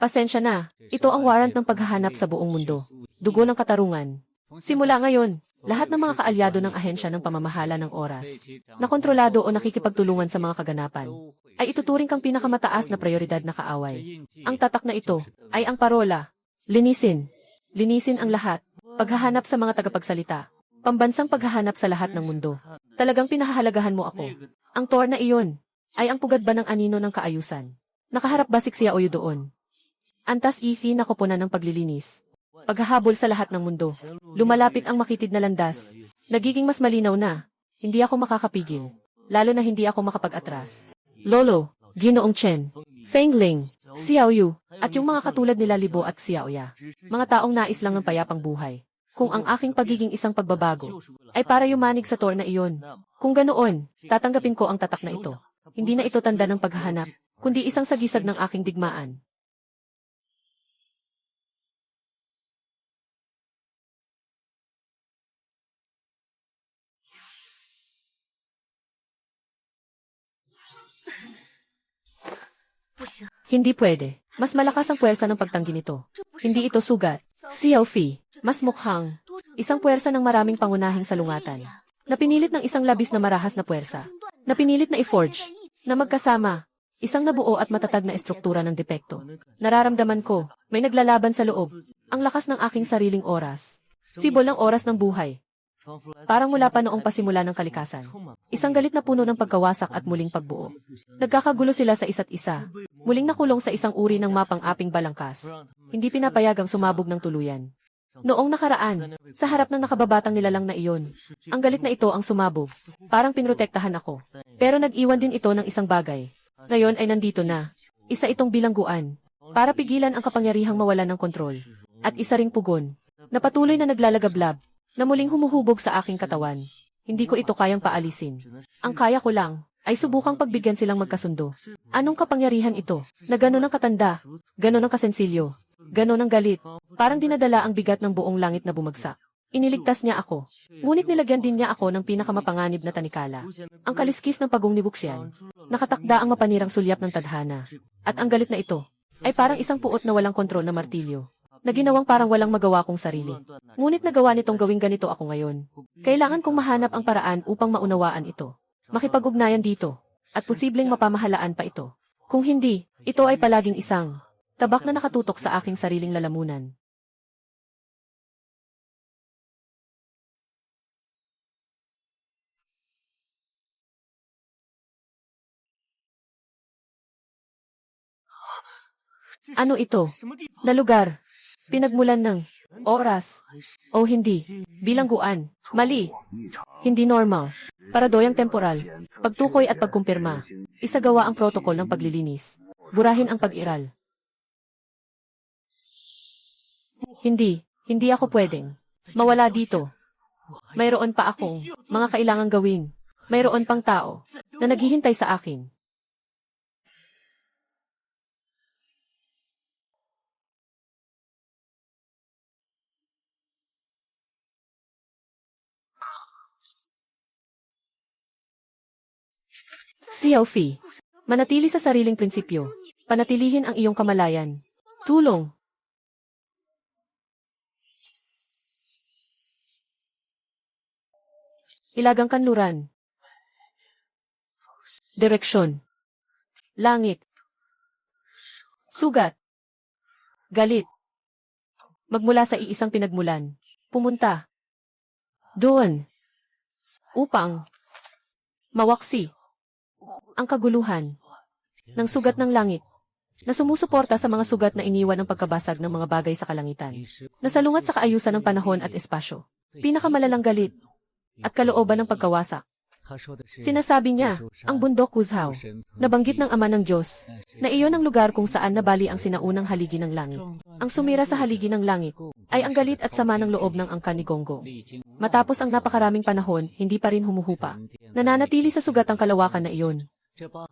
Pasensya na. Ito ang warrant ng paghahanap sa buong mundo. Dugo ng katarungan. Simula ngayon, lahat ng mga kaalyado ng ahensya ng pamamahala ng oras, na kontrolado o nakikipagtulungan sa mga kaganapan, ay ituturing kang pinakamataas na prioridad na kaaway. Ang tatak na ito ay ang parola. Linisin. Linisin ang lahat. Paghahanap sa mga tagapagsalita. Pambansang paghahanap sa lahat ng mundo. Talagang pinahahalagahan mo ako. Ang tor na iyon ay ang pugad ba ng anino ng kaayusan? Nakaharap ba si Xiaoyu doon? Antas ifi na koponan ng paglilinis. Paghahabol sa lahat ng mundo. Lumalapit ang makitid na landas. Nagiging mas malinaw na. Hindi ako makakapigil. Lalo na hindi ako makapag-atras. Lolo, Ginoong Chen, Feng Ling, Xiaoyu, at yung mga katulad nila Libo at Xiaoya. Mga taong nais lang ng payapang buhay. Kung ang aking pagiging isang pagbabago ay para yumanig sa tor na iyon. Kung ganoon, tatanggapin ko ang tatak na ito. Hindi na ito tanda ng paghahanap, kundi isang sagisag ng aking digmaan. Hindi pwede. Mas malakas ang puwersa ng pagtanggi nito. Hindi ito sugat. Xiaofi, mas mukhang isang puwersa ng maraming pangunahing salungatan. Napinilit ng isang labis na marahas na puwersa. Napinilit na i-forge. Na magkasama. Isang nabuo at matatag na estruktura ng depekto. Nararamdaman ko, may naglalaban sa loob. Ang lakas ng aking sariling oras. Sibol ng oras ng buhay. Parang mula pa noong pasimula ng kalikasan. Isang galit na puno ng pagkawasak at muling pagbuo. Nagkakagulo sila sa isa't isa. Muling nakulong sa isang uri ng mapang-aping balangkas. Hindi pinapayagang sumabog ng tuluyan. Noong nakaraan, sa harap ng nakababatang nilalang na iyon, ang galit na ito ang sumabog. Parang pinrotektahan ako. Pero nag-iwan din ito ng isang bagay. Ngayon ay nandito na. Isa itong bilangguan. Para pigilan ang kapangyarihang mawalan ng kontrol. At isa ring pugon. Na patuloy na naglalagablab. Na muling humuhubog sa aking katawan. Hindi ko ito kayang paalisin. Ang kaya ko lang, ay subukang pagbigyan silang magkasundo. Anong kapangyarihan ito? Na gano'n ang katanda, gano'n ang kasensilyo, gano'n ang galit, parang dinadala ang bigat ng buong langit na bumagsak. Iniligtas niya ako. Ngunit nilagyan din niya ako ng pinakamapanganib na tanikala. Ang kaliskis ng pagong ni Buxian. Nakatakda ang mapanirang sulyap ng tadhana. At ang galit na ito, ay parang isang puot na walang kontrol na martilyo. Na ginawang parang walang magawa kong sarili. Ngunit nagawa nitong gawing ganito ako ngayon. Kailangan kong mahanap ang paraan upang maunawaan ito. Makipag-ugnayan dito. At posibleng mapamahalaan pa ito. Kung hindi, ito ay palaging isang tabak na nakatutok sa aking sariling lalamunan. Ano ito? Na lugar? Pinagmulan ng oras. O hindi. Bilangguan. Mali. Hindi normal. Paradoyang temporal. Pagtukoy at pagkumpirma. Isagawa ang protokol ng paglilinis. Burahin ang pag-iral. Hindi. Hindi ako pwedeng mawala dito. Mayroon pa akong mga kailangang gawin. Mayroon pang tao na naghihintay sa akin. Xiaofi, manatili sa sariling prinsipyo. Panatilihin ang iyong kamalayan. Tulong. Ilagang kanluran. Direksyon. Langit. Sugat. Galit. Magmula sa iisang pinagmulan. Pumunta. Doon. Upang mawaksi ang kaguluhan ng sugat ng langit. na sumusuporta sa mga sugat na iniwan ng pagkabasag ng mga bagay sa kalangitan. Nasalungat sa kaayusan ng panahon at espasyo. Pinakamalalang galit at kalooban ng pagkawasak. Sinasabi niya, ang bundok Kuzhao, nabanggit ng Ama ng Diyos, na iyon ang lugar kung saan nabali ang sinaunang haligi ng langit. Ang sumira sa haligi ng langit ay ang galit at sama ng loob ng angkan ni Gonggo. Matapos ang napakaraming panahon, hindi pa rin humuhupa. Nananatili sa sugat ang kalawakan na iyon.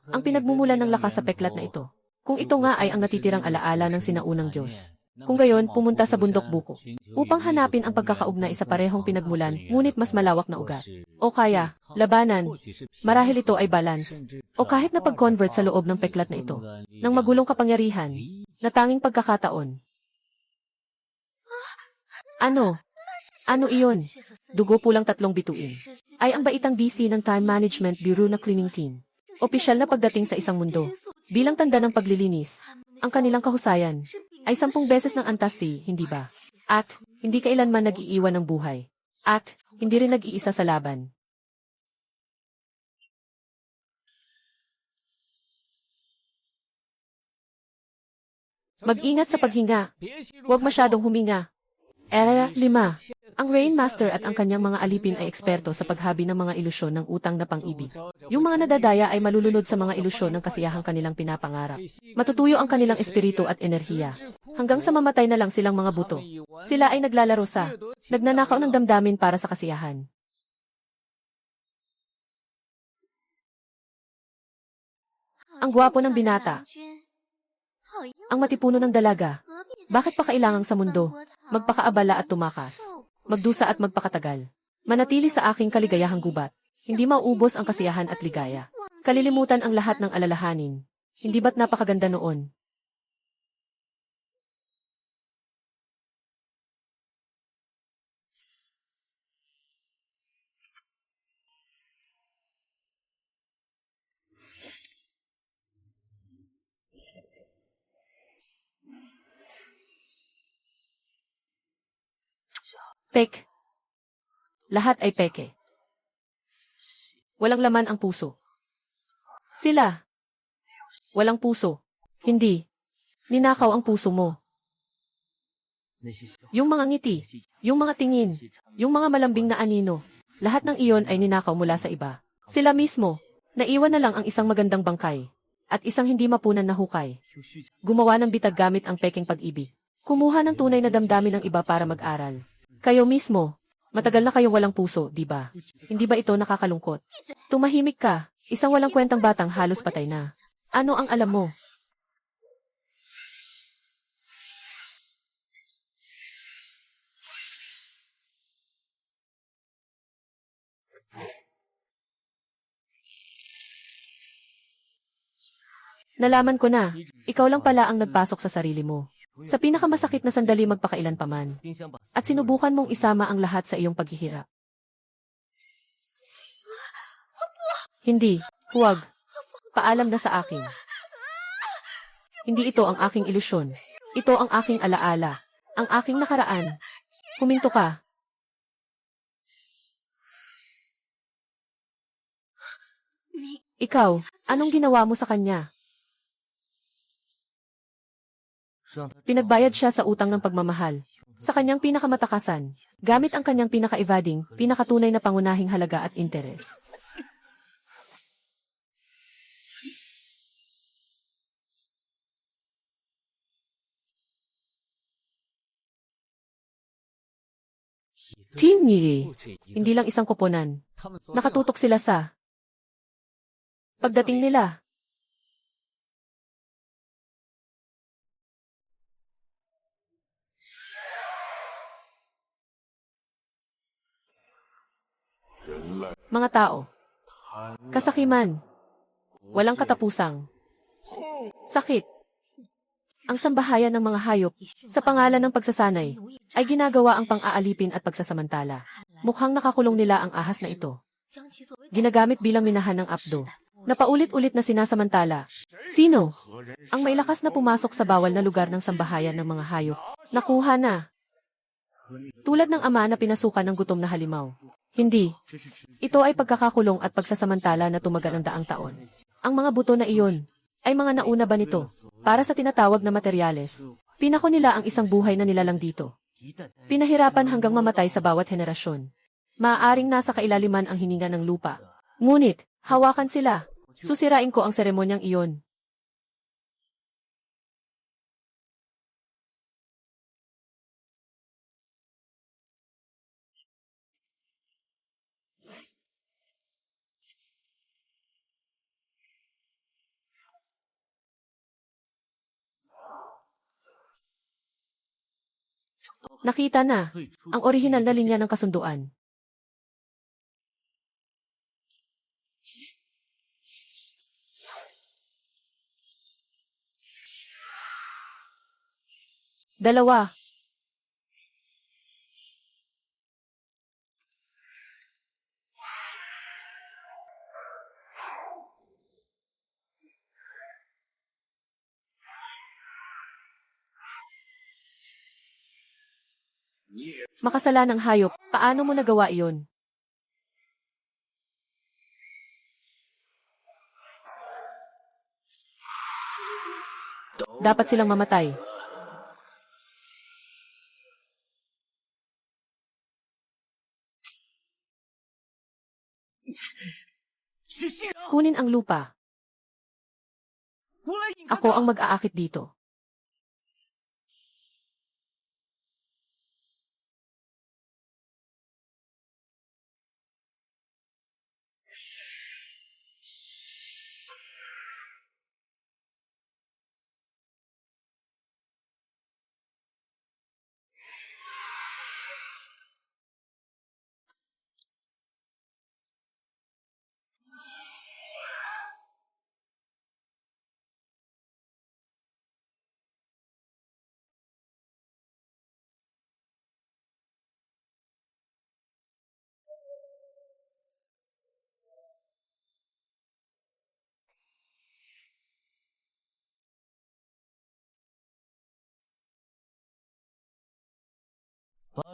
Ang pinagmumulan ng lakas sa peklat na ito. Kung ito nga ay ang natitirang alaala ng sinaunang Diyos. Kung gayon, pumunta sa bundok buko upang hanapin ang pagkakaugnay sa parehong pinagmulan, ngunit mas malawak na ugat. O kaya, labanan. Marahil ito ay balance. O kahit na pag-convert sa loob ng peklat na ito, ng magulong kapangyarihan, na tanging pagkakataon. Ano? Ano iyon? Dugo pulang 3 bituin. Ay ang baitang DC ng Time Management Bureau na cleaning team. Opisyal na pagdating sa isang mundo. Bilang tanda ng paglilinis, ang kanilang kahusayan ay 10 beses ng antasi, hindi ba? At hindi kailanman nag-iiwan ng buhay. At hindi rin nag-iisa sa laban. Mag-ingat sa paghinga. Huwag masyadong huminga. 5. Ang Rainmaster at ang kanyang mga alipin ay eksperto sa paghabi ng mga ilusyon ng utang na pang-ibig. Yung mga nadadaya ay malulunod sa mga ilusyon ng kasiyahang kanilang pinapangarap. Matutuyo ang kanilang espiritu at enerhiya. Hanggang sa mamatay na lang silang mga buto. Sila ay naglalaro sa, nagnanakaw ng damdamin para sa kasiyahan. Ang gwapo ng binata. Ang matipuno ng dalaga. Bakit pa kailangang sa mundo? Magpakaabala at tumakas. Magdusa at magpakatagal. Manatili sa aking kaligayahang gubat. Hindi mauubos ang kasiyahan at ligaya. Kalilimutan ang lahat ng alalahanin. Hindi ba't napakaganda noon? Pek. Lahat ay peke. Walang laman ang puso. Sila. Walang puso. Hindi. Ninakaw ang puso mo. Yung mga ngiti, yung mga tingin, yung mga malambing na anino, lahat ng iyon ay ninakaw mula sa iba. Sila mismo, naiwan na lang ang isang magandang bangkay, at isang hindi mapunan na hukay. Gumawa ng bitag gamit ang peking pag-ibig. Kumuha ng tunay na damdamin ng iba para mag-aral. Kayo mismo, matagal na kayong walang puso, di ba? Hindi ba ito nakakalungkot? Tumahimik ka, isang walang kwentang batang halos patay na. Ano ang alam mo? Nalaman ko na, ikaw lang pala ang nagpasok sa sarili mo. Sa pinakamasakit na sandali magpakailan paman. At sinubukan mong isama ang lahat sa iyong paghihirap. Hindi, huwag. Paalam na sa akin. Hindi ito ang aking ilusyon. Ito ang aking alaala. Ang aking nakaraan. Huminto ka. Ikaw, anong ginawa mo sa kanya? Pinagbayad siya sa utang ng pagmamahal. Sa kanyang pinakamatakasan, gamit ang kanyang pinaka-evading, pinakatunay na pangunahing halaga at interes. Team Nili, hindi lang isang koponan. Nakatutok sila sa pagdating nila. Mga tao. Kasakiman. Walang katapusang. Sakit. Ang sambahayan ng mga hayop, sa pangalan ng pagsasanay, ay ginagawa ang pang-aalipin at pagsasamantala. Mukhang nakakulong nila ang ahas na ito. Ginagamit bilang minahan ng apdo. Napaulit-ulit na sinasamantala. Sino? Ang may lakas na pumasok sa bawal na lugar ng sambahayan ng mga hayop. Nakuha na. Tulad ng ama na pinasukan ng gutom na halimaw. Hindi. Ito ay pagkakakulong at pagsasamantala na tumagal ng daang taon. Ang mga buto na iyon, ay mga nauna ba nito? Para sa tinatawag na materyales, pinako nila ang isang buhay na nilalang dito. Pinahirapan hanggang mamatay sa bawat henerasyon. Maaaring nasa kailaliman ang hininga ng lupa. Ngunit, hawakan sila. Susirain ko ang seremonyang iyon. Nakita na ang orihinal na linya ng kasunduan. Dalawa. Makasalanang hayop, paano mo nagawa iyon? Dapat silang mamatay. Kunin ang lupa. Ako ang mag-aakit dito.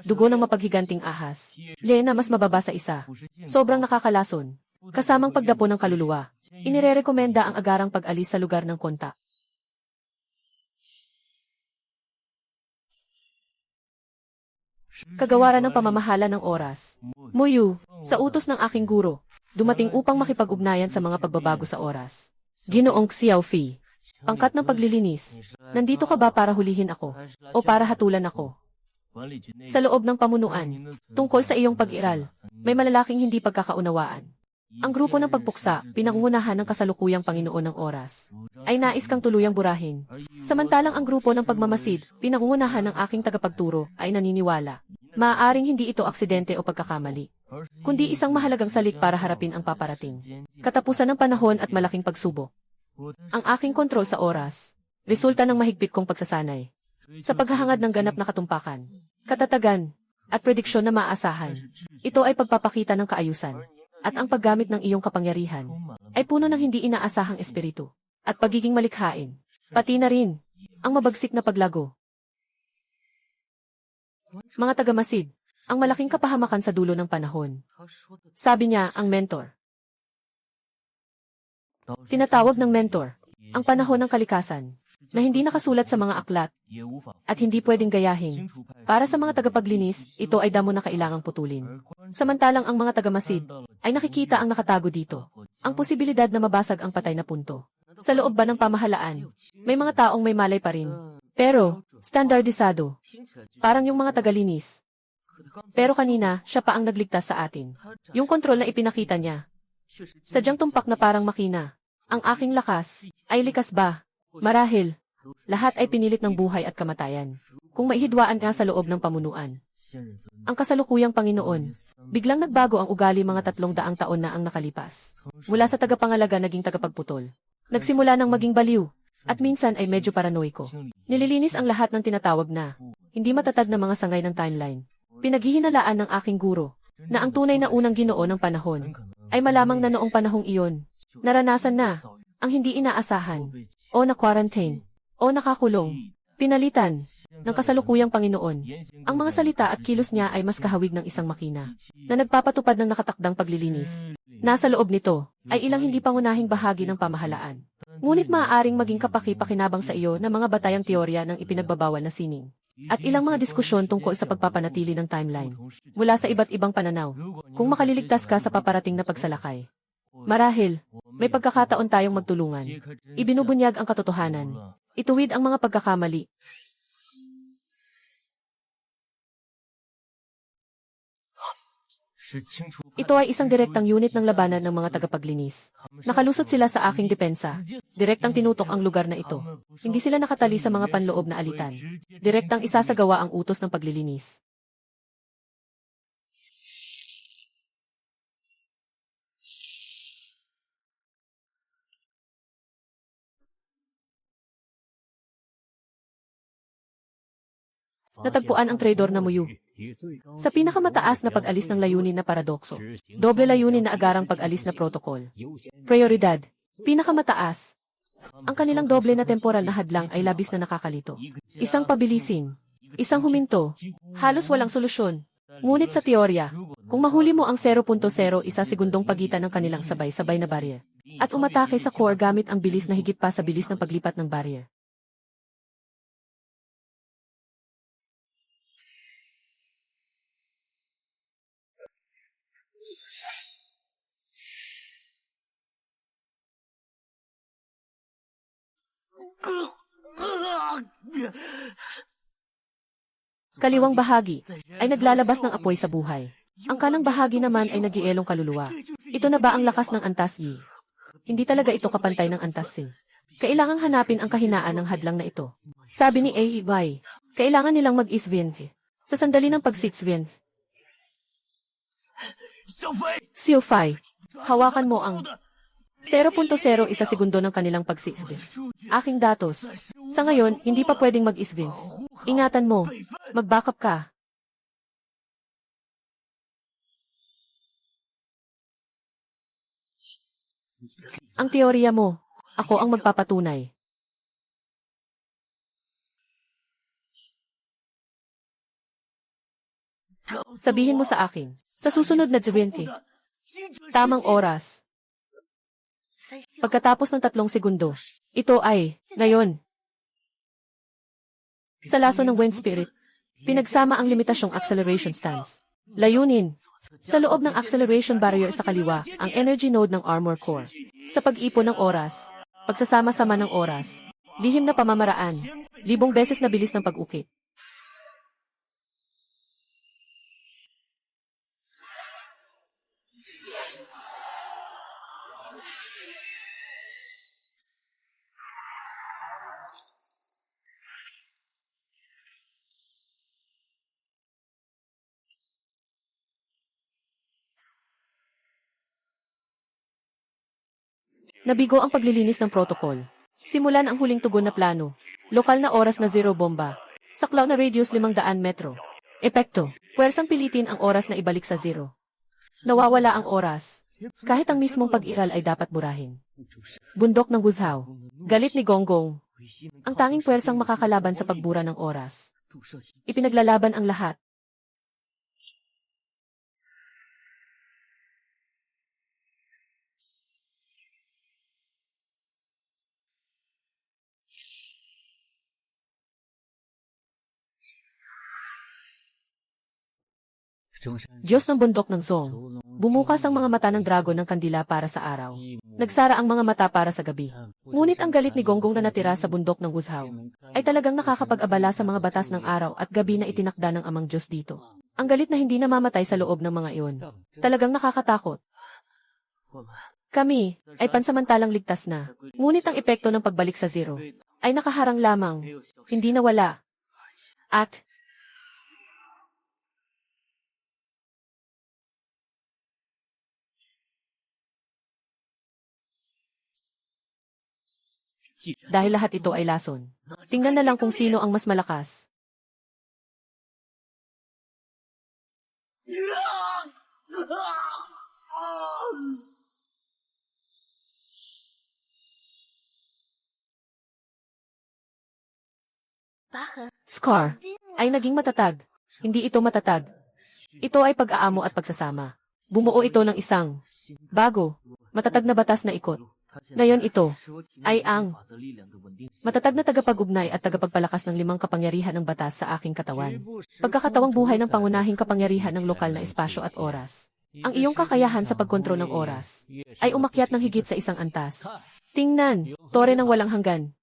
Dugo ng mapaghiganting ahas. Lena mas mababa sa isa. Sobrang nakakalason. Kasamang pagdapo ng kaluluwa. Inirerekomenda ang agarang pag-alis sa lugar ng kontak. Kagawaran ng pamamahala ng oras. Muyu, sa utos ng aking guro, dumating upang makipag-ugnayan sa mga pagbabago sa oras. Ginoong Xiaofi, pangkat ng paglilinis. Nandito ka ba para hulihin ako? O para hatulan ako? Sa loob ng pamunuan, tungkol sa iyong pag-iral, may malalaking hindi pagkakaunawaan. Ang grupo ng pagpuksa, pinangungunahan ng kasalukuyang Panginoon ng oras, ay nais kang tuluyang burahin. Samantalang ang grupo ng pagmamasid, pinangungunahan ng aking tagapagturo, ay naniniwala. Maaaring hindi ito aksidente o pagkakamali, kundi isang mahalagang salik para harapin ang paparating. Katapusan ng panahon at malaking pagsubok. Ang aking kontrol sa oras, resulta ng mahigpit kong pagsasanay. Sa paghahangad ng ganap na katumpakan, katatagan, at prediksyon na maaasahan, ito ay pagpapakita ng kaayusan, at ang paggamit ng iyong kapangyarihan, ay puno ng hindi inaasahang espiritu, at pagiging malikhain, pati na rin, ang mabagsik na paglago. Mga tagamasid, ang malaking kapahamakan sa dulo ng panahon. Sabi niya, ang mentor. Tinatawag ng mentor, ang panahon ng kalikasan, na hindi nakasulat sa mga aklat, at hindi pwedeng gayahin. Para sa mga tagapaglinis, ito ay damo na kailangang putulin. Samantalang ang mga tagamasid, ay nakikita ang nakatago dito. Ang posibilidad na mabasag ang patay na punto. Sa loob ba ng pamahalaan, may mga taong may malay pa rin. Pero, standardisado. Parang yung mga tagalinis. Pero kanina, siya pa ang nagligtas sa atin. Yung kontrol na ipinakita niya. Sadyang tumpak na parang makina. Ang aking lakas, ay likas ba? Marahil, lahat ay pinilit ng buhay at kamatayan. Kung maihidwaan ka sa loob ng pamunuan. Ang kasalukuyang Panginoon, biglang nagbago ang ugali mga 300 taon na ang nakalipas. Mula sa tagapangalaga naging tagapagputol. Nagsimula ng maging baliw, at minsan ay medyo paranoiko. Nililinis ang lahat ng tinatawag na, hindi matatag na mga sangay ng timeline. Pinaghihinalaan ng aking guro, na ang tunay na unang Ginoo ng panahon, ay malamang na noong panahong iyon, naranasan na, ang hindi inaasahan, o na-quarantine, o nakakulong, pinalitan, ng kasalukuyang Panginoon. Ang mga salita at kilos niya ay mas kahawig ng isang makina, na nagpapatupad ng nakatakdang paglilinis. Nasa loob nito, ay ilang hindi pangunahing bahagi ng pamahalaan. Ngunit maaaring maging kapaki-pakinabang sa iyo na mga batayang teorya ng ipinagbabawal na sining. At ilang mga diskusyon tungkol sa pagpapanatili ng timeline mula sa iba't ibang pananaw kung makaliligtas ka sa paparating na pagsalakay. Marahil, may pagkakataon tayong magtulungan. Ibinubunyag ang katotohanan. Ituwid ang mga pagkakamali. Ito ay isang direktang unit ng labanan ng mga tagapaglinis. Nakalusot sila sa aking depensa. Direktang tinutok ang lugar na ito. Hindi sila nakatali sa mga panloob na alitan. Direktang isasagawa ang utos ng paglilinis. Natagpuan ang traidor na Muyu. Sa pinakamataas na pag-alis ng layunin na paradokso, doble layunin na agarang pag-alis na protokol. Prioridad, pinakamataas. Ang kanilang doble na temporal na hadlang ay labis na nakakalito. Isang pabilisin, isang huminto, halos walang solusyon. Ngunit sa teorya, kung mahuli mo ang 0.01 segundong pagitan ng kanilang sabay-sabay na barrier, at umatake sa core gamit ang bilis na higit pa sa bilis ng paglipat ng barrier, kaliwang bahagi ay naglalabas ng apoy sa buhay. Ang kanang bahagi naman ay nagielong kaluluwa. Ito na ba ang lakas ng antas yi? Hindi talaga ito kapantay ng antas si. Kailangang hanapin ang kahinaan ng hadlang na ito. Sabi ni AEY, kailangan nilang mag-iswin. Sa sandali ng pag-sixwin. Xiaofai, hawakan mo ang 0.01 segundo ng kanilang pag-sixwin. Aking datos. Sa ngayon, hindi pa pwedeng mag-iswin. Ingatan mo, mag-backup ka. Ang teorya mo, ako ang magpapatunay. Sabihin mo sa akin, sa susunod na Zwinki, tamang oras. Pagkatapos ng 3 segundo, ito ay, ngayon. Sa laso ng Wind Spirit, pinagsama ang limitasyong acceleration stance. Layunin, sa loob ng acceleration barrier sa kaliwa, ang energy node ng armor core. Sa pag-ipon ng oras, pagsasama-sama ng oras, lihim na pamamaraan, 1,000 beses na bilis ng pag-ukit. Nabigo ang paglilinis ng protocol. Simulan ang huling tugon na plano. Lokal na oras na 0 bomba. Saklaw na radius 500 metro. Epekto. Puwersang pilitin ang oras na ibalik sa 0. Nawawala ang oras. Kahit ang mismong pag-iral ay dapat burahin. Bundok ng Guzhao. Galit ni Gonggong. Ang tanging puwersang makakalaban sa pagbura ng oras. Ipinaglalaban ang lahat. Diyos ng bundok ng Song. Bumukas ang mga mata ng dragon ng kandila para sa araw. Nagsara ang mga mata para sa gabi. Ngunit ang galit ni Gonggong na natira sa bundok ng Guzhao ay talagang nakakapag-abala sa mga batas ng araw at gabi na itinakda ng amang Diyos dito. Ang galit na hindi namamatay sa loob ng mga iyon. Talagang nakakatakot. Kami ay pansamantalang ligtas na. Ngunit ang epekto ng pagbalik sa 0 ay nakaharang lamang. Hindi nawala. At dahil lahat ito ay lason. Tingnan na lang kung sino ang mas malakas. Scar ay naging matatag. Hindi ito matatag. Ito ay pag-aamo at pagsasama. Bumuo ito ng isang bago, matatag na batas na ikot. Ngayon ito ay ang matatag na tagapag-ugnay at tagapagpalakas ng 5 kapangyarihan ng batas sa aking katawan. Pagkakatawang buhay ng pangunahing kapangyarihan ng lokal na espasyo at oras. Ang iyong kakayahan sa pagkontrol ng oras ay umakyat ng higit sa isang antas. Tingnan, tore ng walang hanggan.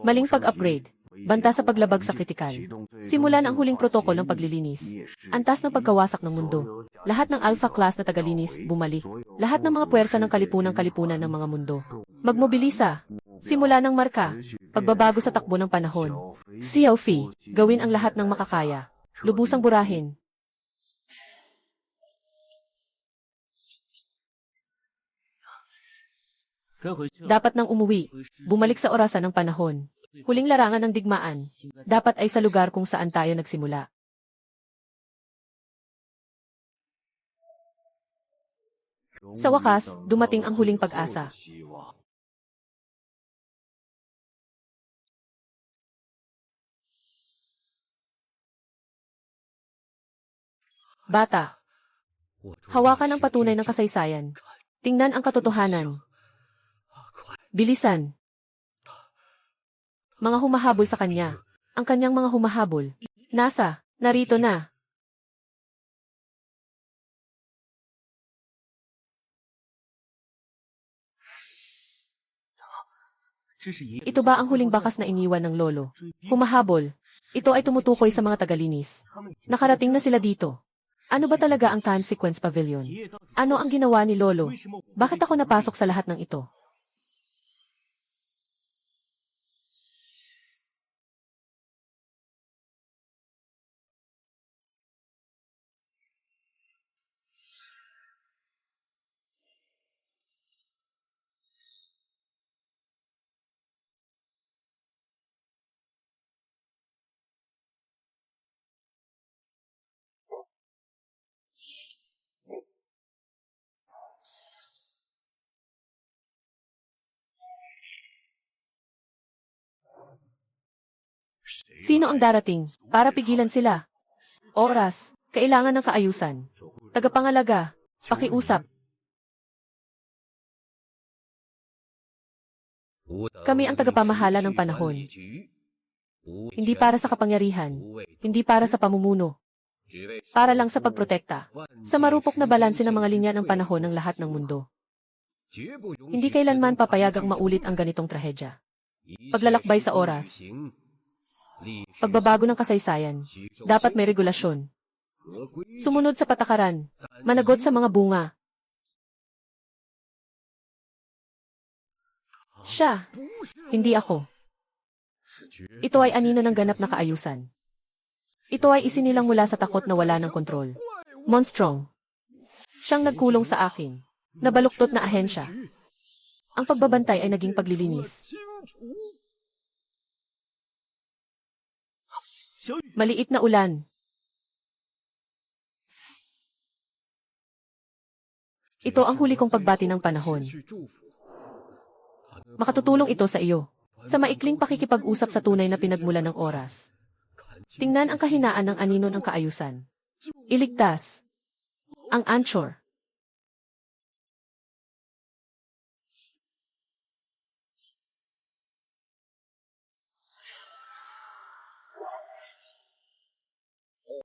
Maling pag-upgrade. Banta sa paglabag sa kritikal. Simulan ang huling protokol ng paglilinis. Antas ng pagkawasak ng mundo. Lahat ng alpha class na tagalinis, bumalik. Lahat ng mga puwersa ng kalipunan ng mga mundo. Magmobilisa. Simula ng marka. Pagbabago sa takbo ng panahon. Xiaofi, gawin ang lahat ng makakaya. Lubusang burahin. Dapat nang umuwi. Bumalik sa orasan ng panahon. Huling larangan ng digmaan. Dapat ay sa lugar kung saan tayo nagsimula. Sa wakas, dumating ang huling pag-asa. Bata. Hawakan ang patunay ng kasaysayan. Tingnan ang katotohanan. Bilisan. Mga humahabol sa kanya. Ang kanyang mga humahabol. Narito na. Ito ba ang huling bakas na iniwan ng lolo? Humahabol. Ito ay tumutukoy sa mga tagalinis. Nakarating na sila dito. Ano ba talaga ang Consequence Pavilion? Ano ang ginawa ni lolo? Bakit ako napasok sa lahat ng ito? Sino ang darating para pigilan sila? Oras, kailangan ng kaayusan. Tagapangalaga, pakiusap. Kami ang tagapamahala ng panahon. Hindi para sa kapangyarihan, hindi para sa pamumuno. Para lang sa pagprotekta. Sa marupok na balanse ng mga linya ng panahon ng lahat ng mundo. Hindi kailanman papayagang maulit ang ganitong trahedya. Paglalakbay sa oras. Pagbabago ng kasaysayan. Dapat may regulasyon. Sumunod sa patakaran. Managot sa mga bunga. Siya. Hindi ako. Ito ay anino ng ganap na kaayusan. Ito ay isinilang mula sa takot na wala ng kontrol. Monstrong. Siyang nagkulong sa akin. Nabaluktot na ahensya. Ang pagbabantay ay naging paglilinis. Maliit na ulan. Ito ang huli kong pagbati ng panahon. Makatutulong ito sa iyo. Sa maikling pakikipag-usap sa tunay na pinagmulan ng oras. Tingnan ang kahinaan ng anino ng kaayusan. Iligtas. Ang anchor.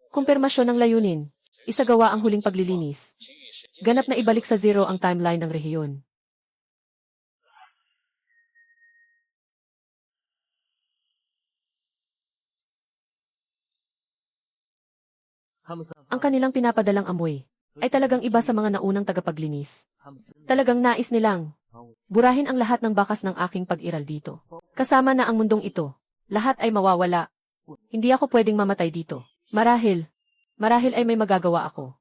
Kumpirmasyon ng layunin. Isagawa ang huling paglilinis. Ganap na ibalik sa zero ang timeline ng rehiyon. Ang kanilang pinapadalang amoy ay talagang iba sa mga naunang tagapaglinis. Talagang nais nilang burahin ang lahat ng bakas ng aking pag-iral dito. Kasama na ang mundong ito. Lahat ay mawawala. Hindi ako pwedeng mamatay dito. Marahil ay may magagawa ako.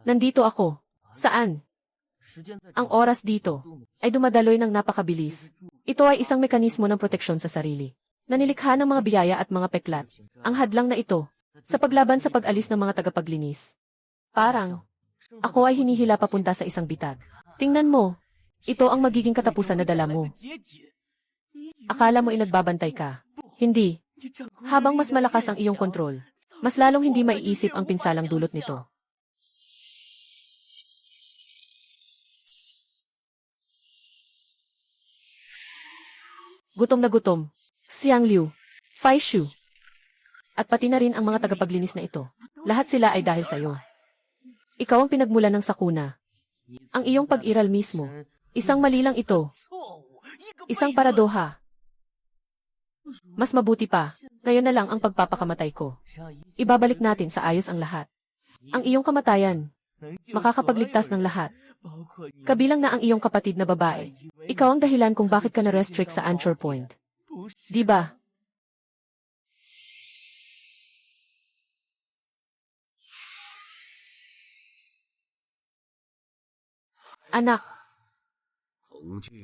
Nandito ako. Saan? Ang oras dito ay dumadaloy ng napakabilis. Ito ay isang mekanismo ng proteksyon sa sarili. Nanilikha ng mga biyaya at mga peklat. Ang hadlang na ito sa paglaban sa pag-alis ng mga tagapaglinis. Parang ako ay hinihila papunta sa isang bitag. Tingnan mo, ito ang magiging katapusan na dala mo. Akala mo nagbabantay ka. Hindi. Habang mas malakas ang iyong kontrol, mas lalong hindi maiisip ang pinsalang dulot nito. Gutom na gutom. Xiang Liu, Fai Shu, at pati na rin ang mga tagapaglinis na ito. Lahat sila ay dahil sa'yo. Ikaw ang pinagmulan ng sakuna. Ang iyong pag-iral mismo. Isang mali lang ito. Isang paradoha. Mas mabuti pa, ngayon na lang ang pagpapakamatay ko. Ibabalik natin sa ayos ang lahat. Ang iyong kamatayan, makakapagligtas ng lahat. Kabilang na ang iyong kapatid na babae. Ikaw ang dahilan kung bakit ka na-restrict sa Anchor Point. Di ba? Anak,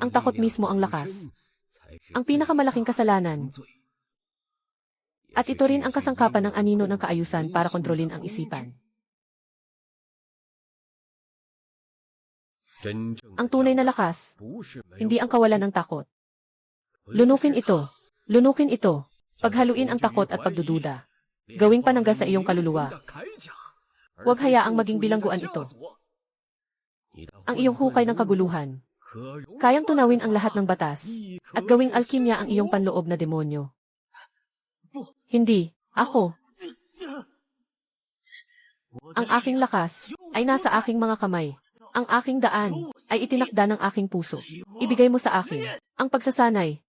ang takot mismo ang lakas. Ang pinakamalaking kasalanan. At ito rin ang kasangkapan ng anino ng kaayusan para kontrolin ang isipan. Ang tunay na lakas, hindi ang kawalan ng takot. Lunukin ito. Lunukin ito. Paghaluin ang takot at pagdududa. Gawing panangga sa iyong kaluluwa. Huwag hayaang maging bilangguan ito. Ang iyong hukay ng kaguluhan. Kayang tunawin ang lahat ng batas at gawing alkimya ang iyong panloob na demonyo. Hindi, ako. Ang aking lakas ay nasa aking mga kamay. Ang aking daan ay itinakda ng aking puso. Ibigay mo sa akin ang pagsasanay.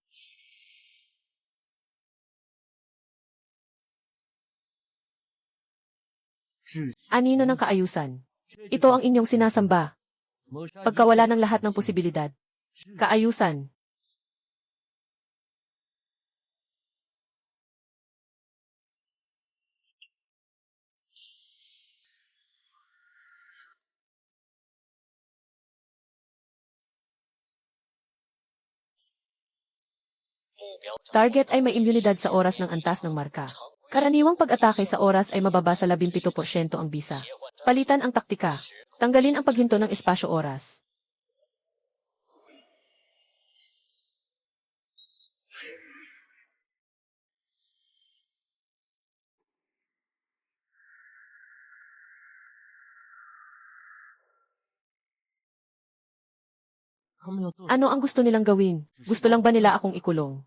Anino ng kaayusan. Ito ang inyong sinasamba. Pagkawala ng lahat ng posibilidad. Kaayusan. Target ay may immunidad sa oras ng antas ng marka. Karaniwang pag-atake sa oras ay mababa sa 17% ang bisa. Palitan ang taktika. Tanggalin ang paghinto ng espasyo-oras. Ano ang gusto nilang gawin? Gusto lang ba nila akong ikulong?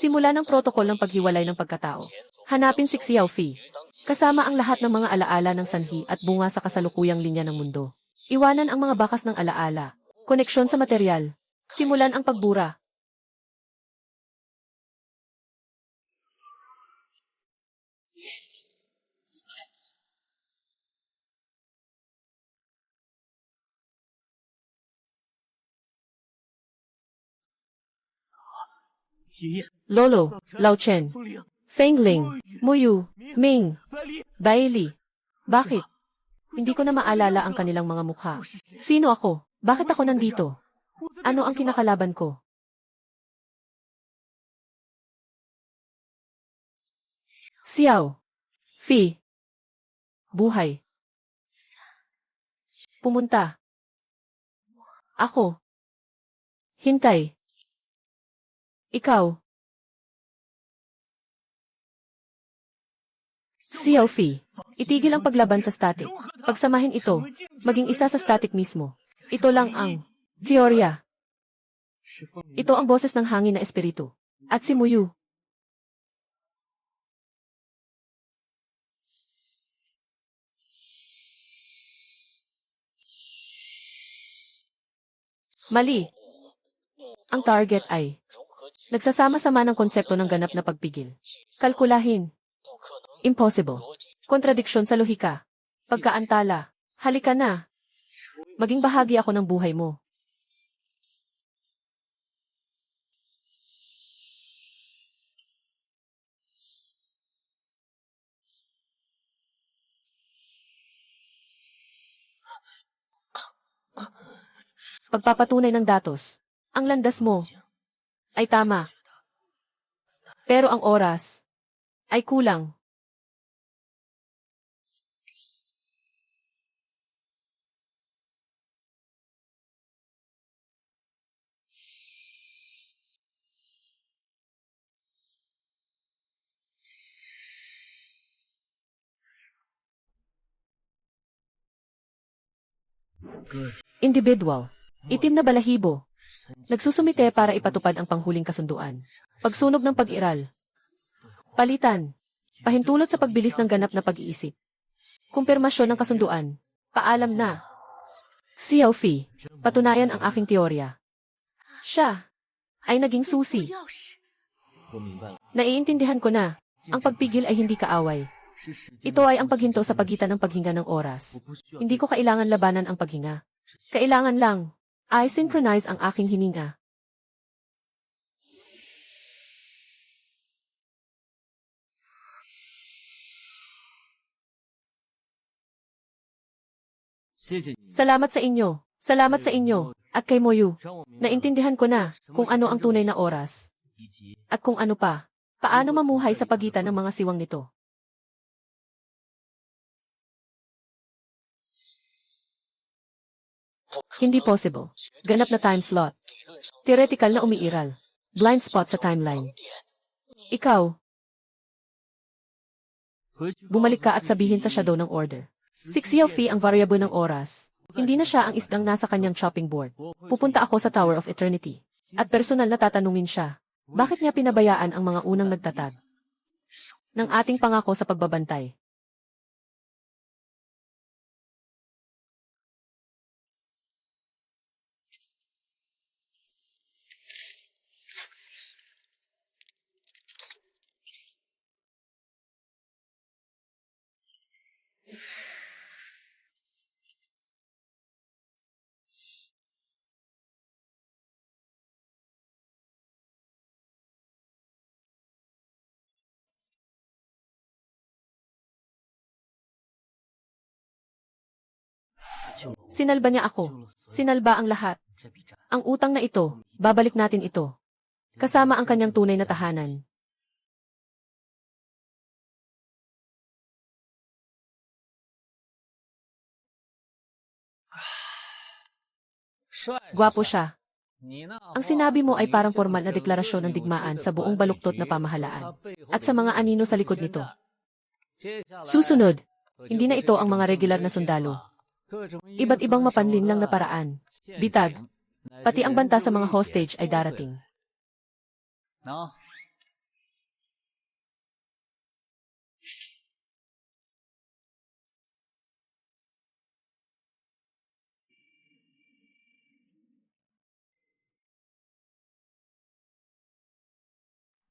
Simula ng protokol ng paghiwalay ng pagkatao. Hanapin si Xiao Fi. Kasama ang lahat ng mga alaala ng sanhi at bunga sa kasalukuyang linya ng mundo. Iwanan ang mga bakas ng alaala. Koneksyon sa material. Simulan ang pagbura. Lolo, Lao Chen, Feng Ling, Muyu, Ming, Bailey. Bakit? Hindi ko na maalala ang kanilang mga mukha. Sino ako? Bakit ako nandito? Ano ang kinakalaban ko? Xiao. Fi. Buhay. Pumunta. Ako. Hintay. Ikaw. Xiao Fi. Itigil ang paglaban sa static. Pagsamahin ito, maging isa sa static mismo. Ito lang ang teorya. Ito ang boses ng hangin na espiritu. At si Muyu. Mali. Ang target ay nagsasama-sama ng konsepto ng ganap na pagpigil. Kalkulahin. Impossible. Kontradiksyon sa lohika. Pagkaantala. Halika na. Maging bahagi ako ng buhay mo. Pagpapatunay ng datos. Ang landas mo ay tama. Pero ang oras ay kulang. Individual. Itim na balahibo. Nagsusumite para ipatupad ang panghuling kasunduan. Pagsunog ng pag-iral. Palitan. Pahintulot sa pagbilis ng ganap na pag-iisip. Kumpirmasyon ng kasunduan. Paalam na. Xiao Fi. Patunayan ang aking teorya. Siya ay naging susi. Naiintindihan ko na. Ang pagpigil ay hindi kaaway. Ito ay ang paghinto sa pagitan ng paghinga ng oras. Hindi ko kailangan labanan ang paghinga. Kailangan lang ay synchronize ang aking hininga. Salamat sa inyo. Salamat sa inyo. At kay Moyu. Naintindihan ko na kung ano ang tunay na oras. At kung ano pa. Paano mamuhay sa pagitan ng mga siwang nito. Hindi possible. Ganap na time slot. Theoretical na umiiral. Blind spot sa timeline. Ikaw. Bumalik ka at sabihin sa shadow ng order. Si Xiao Fi ang variable ng oras. Hindi na siya ang isdang nasa kanyang chopping board. Pupunta ako sa Tower of Eternity. At personal na tatanungin siya. Bakit niya pinabayaan ang mga unang nagtatag ng ating pangako sa pagbabantay? Sinalba niya ako. Sinalba ang lahat. Ang utang na ito, babalik natin ito. Kasama ang kanyang tunay na tahanan. Gwapo siya. Ang sinabi mo ay parang formal na deklarasyon ng digmaan sa buong baluktot na pamahalaan. At sa mga anino sa likod nito. Susunod, hindi na ito ang mga regular na sundalo. Iba't ibang mapanlin lang na paraan. Bitag. Pati ang banta sa mga hostage ay darating.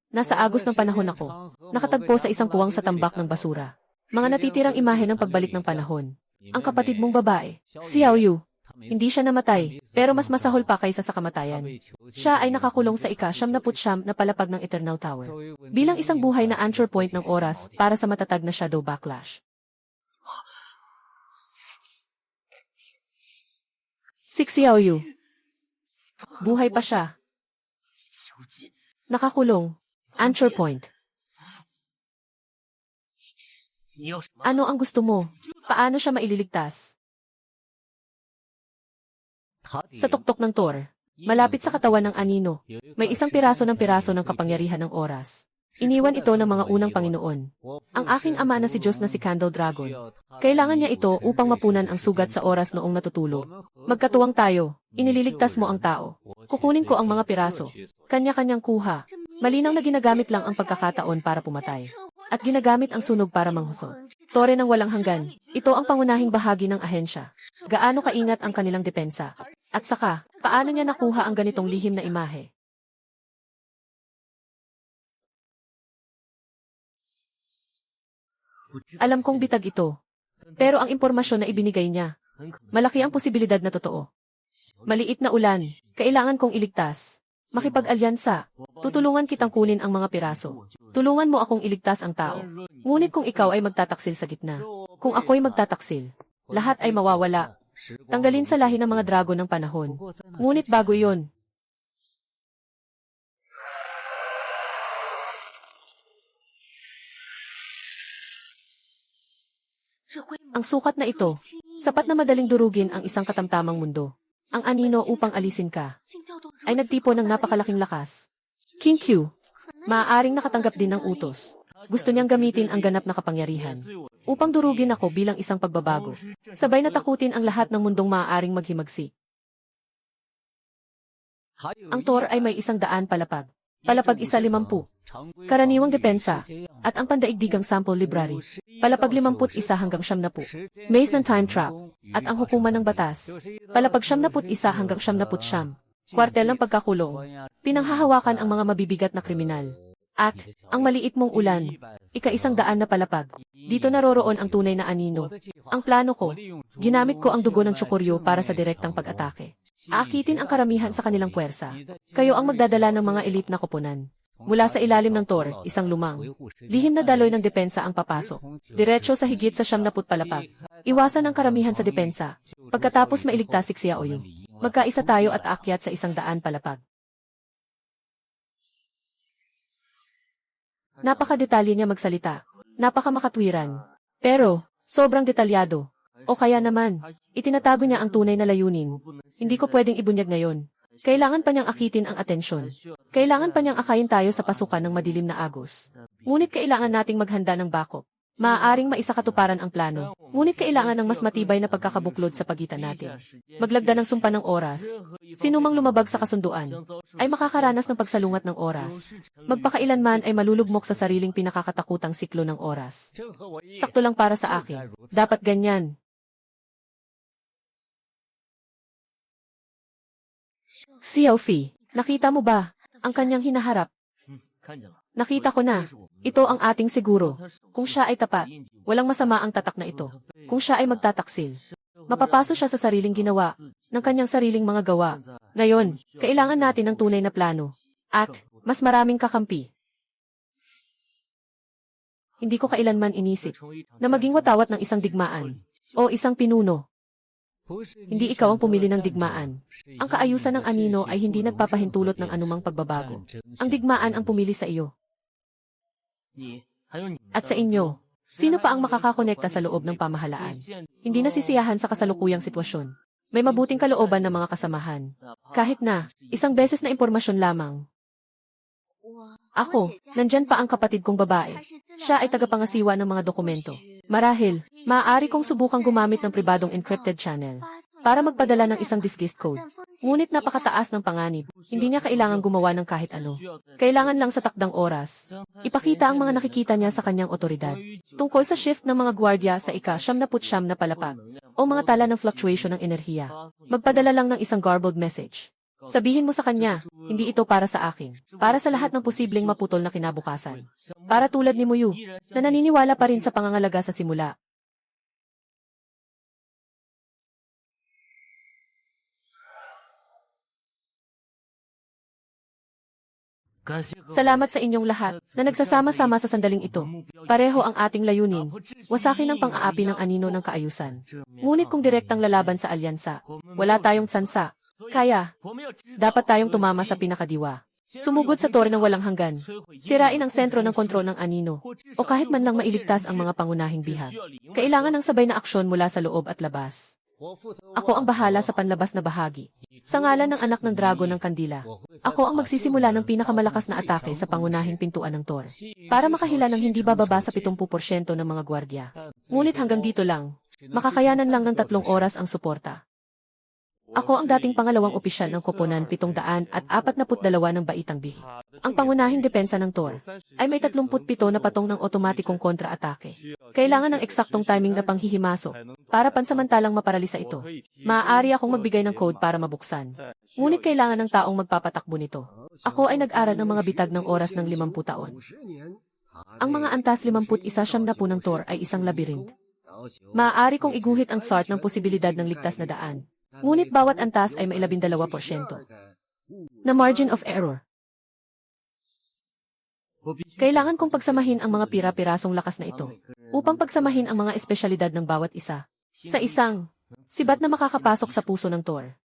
Nasa agos ng panahon ako. Nakatagpo sa isang puwang sa tambak ng basura. Mga natitirang imahe ng pagbalik ng panahon. Ang kapatid mong babae, Xiao Yu. Hindi siya namatay, pero mas masahol pa kaysa sa kamatayan. Siya ay nakakulong sa ika-79 na palapag ng Eternal Tower. Bilang isang buhay na anchor point ng oras para sa matatag na Shadow Backlash. Si Xiao Yu. Buhay pa siya. Nakakulong. Anchor point. Ano ang gusto mo? Paano siya maililigtas? Sa tuktok ng Tor, malapit sa katawan ng anino, may isang piraso ng kapangyarihan ng oras. Iniwan ito ng mga unang Panginoon. Ang aking ama na si Diyos na si Candle Dragon. Kailangan niya ito upang mapunan ang sugat sa oras noong natutulog. Magkatuwang tayo. Inililigtas mo ang tao. Kukunin ko ang mga piraso. Kanya-kanyang kuha. Malinaw na ginagamit lang ang pagkakataon para pumatay. At ginagamit ang sunog para manghuko. Tore ng walang hanggan. Ito ang pangunahing bahagi ng ahensya. Gaano kaingat ang kanilang depensa. At saka, paano niya nakuha ang ganitong lihim na imahe? Alam kong bitag ito. Pero ang impormasyon na ibinigay niya, malaki ang posibilidad na totoo. Maliit na ulan, kailangan kong iligtas. Makipag-alyansa, tutulungan kitang kunin ang mga piraso. Tulungan mo akong iligtas ang tao. Ngunit kung ikaw ay magtataksil sa gitna, kung ako'y magtataksil, lahat ay mawawala. Tanggalin sa lahi ng mga dragon ng panahon. Ngunit bago iyon, ang sukat na ito, sapat na madaling durugin ang isang katamtamang mundo. Ang anino upang alisin ka, ay nagtipo ng napakalaking lakas. King Q, maaaring nakatanggap din ng utos. Gusto niyang gamitin ang ganap na kapangyarihan upang durugin ako bilang isang pagbabago. Sabay na takutin ang lahat ng mundong maaaring maghimagsik. Ang Thor ay may 100 palapag. Palapag 150. Karaniwang depensa. At ang pandaigdigang sample library. Palapag 51 hanggang 70. Maze ng time trap. At ang hukuman ng batas. Palapag 71 hanggang 79. Kwartel ng pagkakulong. Pinanghahawakan ang mga mabibigat na kriminal. At, ang maliit mong ulan, ika-100 na palapag. Dito naroroon ang tunay na anino. Ang plano ko, ginamit ko ang dugo ng tsukuryo para sa direktang pag-atake. Aakitin ang karamihan sa kanilang puwersa. Kayo ang magdadala ng mga elite na koponan. Mula sa ilalim ng Thor, isang lumang. Lihim na daloy ng depensa ang papasok. Diretso sa higit sa 70 palapag. Iwasan ang karamihan sa depensa. Pagkatapos mailigtas si Xiaoyu. Magkaisa tayo at aakyat sa 100 palapag. Napakadetalye niya magsalita. Napakamakatwiran. Pero, sobrang detalyado. O kaya naman, itinatago niya ang tunay na layunin. Hindi ko pwedeng ibunyag ngayon. Kailangan pa niyang akitin ang atensyon. Kailangan pa niyang akayin tayo sa pasukan ng madilim na agos. Ngunit kailangan nating maghanda ng backup. Maaaring maisakatuparan ang plano. Ngunit kailangan ng mas matibay na pagkakabuklod sa pagitan natin. Maglagda ng sumpa ng oras. Sinumang lumabag sa kasunduan ay makakaranas ng pagsalungat ng oras. Magpakailanman ay malulugmok sa sariling pinakakatakutang siklo ng oras. Sakto lang para sa akin. Dapat ganyan. Xiaofi, nakita mo ba ang kanyang hinaharap? Nakita ko na. Ito ang ating siguro. Kung siya ay tapat, walang masama ang tatak na ito. Kung siya ay magtataksil, mapapaso siya sa sariling ginawa, ng kanyang sariling mga gawa. Ngayon, kailangan natin ng tunay na plano. At, mas maraming kakampi. Hindi ko kailanman inisip na maging watawat ng isang digmaan o isang pinuno. Hindi ikaw ang pumili ng digmaan. Ang kaayusan ng anino ay hindi nagpapahintulot ng anumang pagbabago. Ang digmaan ang pumili sa iyo. At sa inyo, sino pa ang makakakonekta sa loob ng pamahalaan? Hindi nasisiyahan sa kasalukuyang sitwasyon. May mabuting kalooban ng mga kasamahan. Kahit na, isang beses na impormasyon lamang. Ako, nandyan pa ang kapatid kong babae. Siya ay tagapangasiwa ng mga dokumento. Marahil, maaari kong subukang gumamit ng pribadong encrypted channel para magpadala ng isang disguised code. Ngunit napakataas ng panganib. Hindi niya kailangang gumawa ng kahit ano. Kailangan lang sa takdang oras. Ipakita ang mga nakikita niya sa kanyang otoridad. Tungkol sa shift ng mga gwardya sa ika-79 na palapag o mga tala ng fluctuation ng enerhiya. Magpadala lang ng isang garbled message. Sabihin mo sa kanya, hindi ito para sa akin. Para sa lahat ng posibleng maputol na kinabukasan. Para tulad ni Muyu, na naniniwala pa rin sa pangangalaga sa simula. Salamat sa inyong lahat na nagsasama-sama sa sandaling ito. Pareho ang ating layunin. Wasakin ang pang-aapi ng anino ng kaayusan. Ngunit kung direktang lalaban sa alyansa, wala tayong tsansa. Kaya, dapat tayong tumama sa pinakadiwa. Sumugod sa tore ng walang hanggan. Sirain ang sentro ng kontrol ng anino. O kahit man lang mailigtas ang mga pangunahing bihag. Kailangan ng sabay na aksyon mula sa loob at labas. Ako ang bahala sa panlabas na bahagi. Sa ngalan ng anak ng dragon ng kandila, ako ang magsisimula ng pinakamalakas na atake sa pangunahing pintuan ng Thor. Para makahila ng hindi bababa sa 70% ng mga gwardya. Ngunit hanggang dito lang, makakayanan lang ng 3 oras ang suporta. Ako ang dating pangalawang opisyal ng koponan 742 ng Baitang Bihi. Ang pangunahing depensa ng Thor ay may 37 na patong ng otomatikong kontra-atake. Kailangan ng eksaktong timing na panghihimasok para pansamantalang maparalisa ito. Maaari akong magbigay ng code para mabuksan. Ngunit kailangan ng taong magpapatakbo nito. Ako ay nag-aral ng mga bitag ng oras ng 50 taon. Ang mga antas 51 ng Thor ay isang labyrinth. Maaari kong iguhit ang sort ng posibilidad ng ligtas na daan. Ngunit bawat antas ay may 12% na margin of error. Kailangan kong pagsamahin ang mga pira-pirasong lakas na ito upang pagsamahin ang mga espesyalidad ng bawat isa sa isang sibat na makakapasok sa puso ng Thor.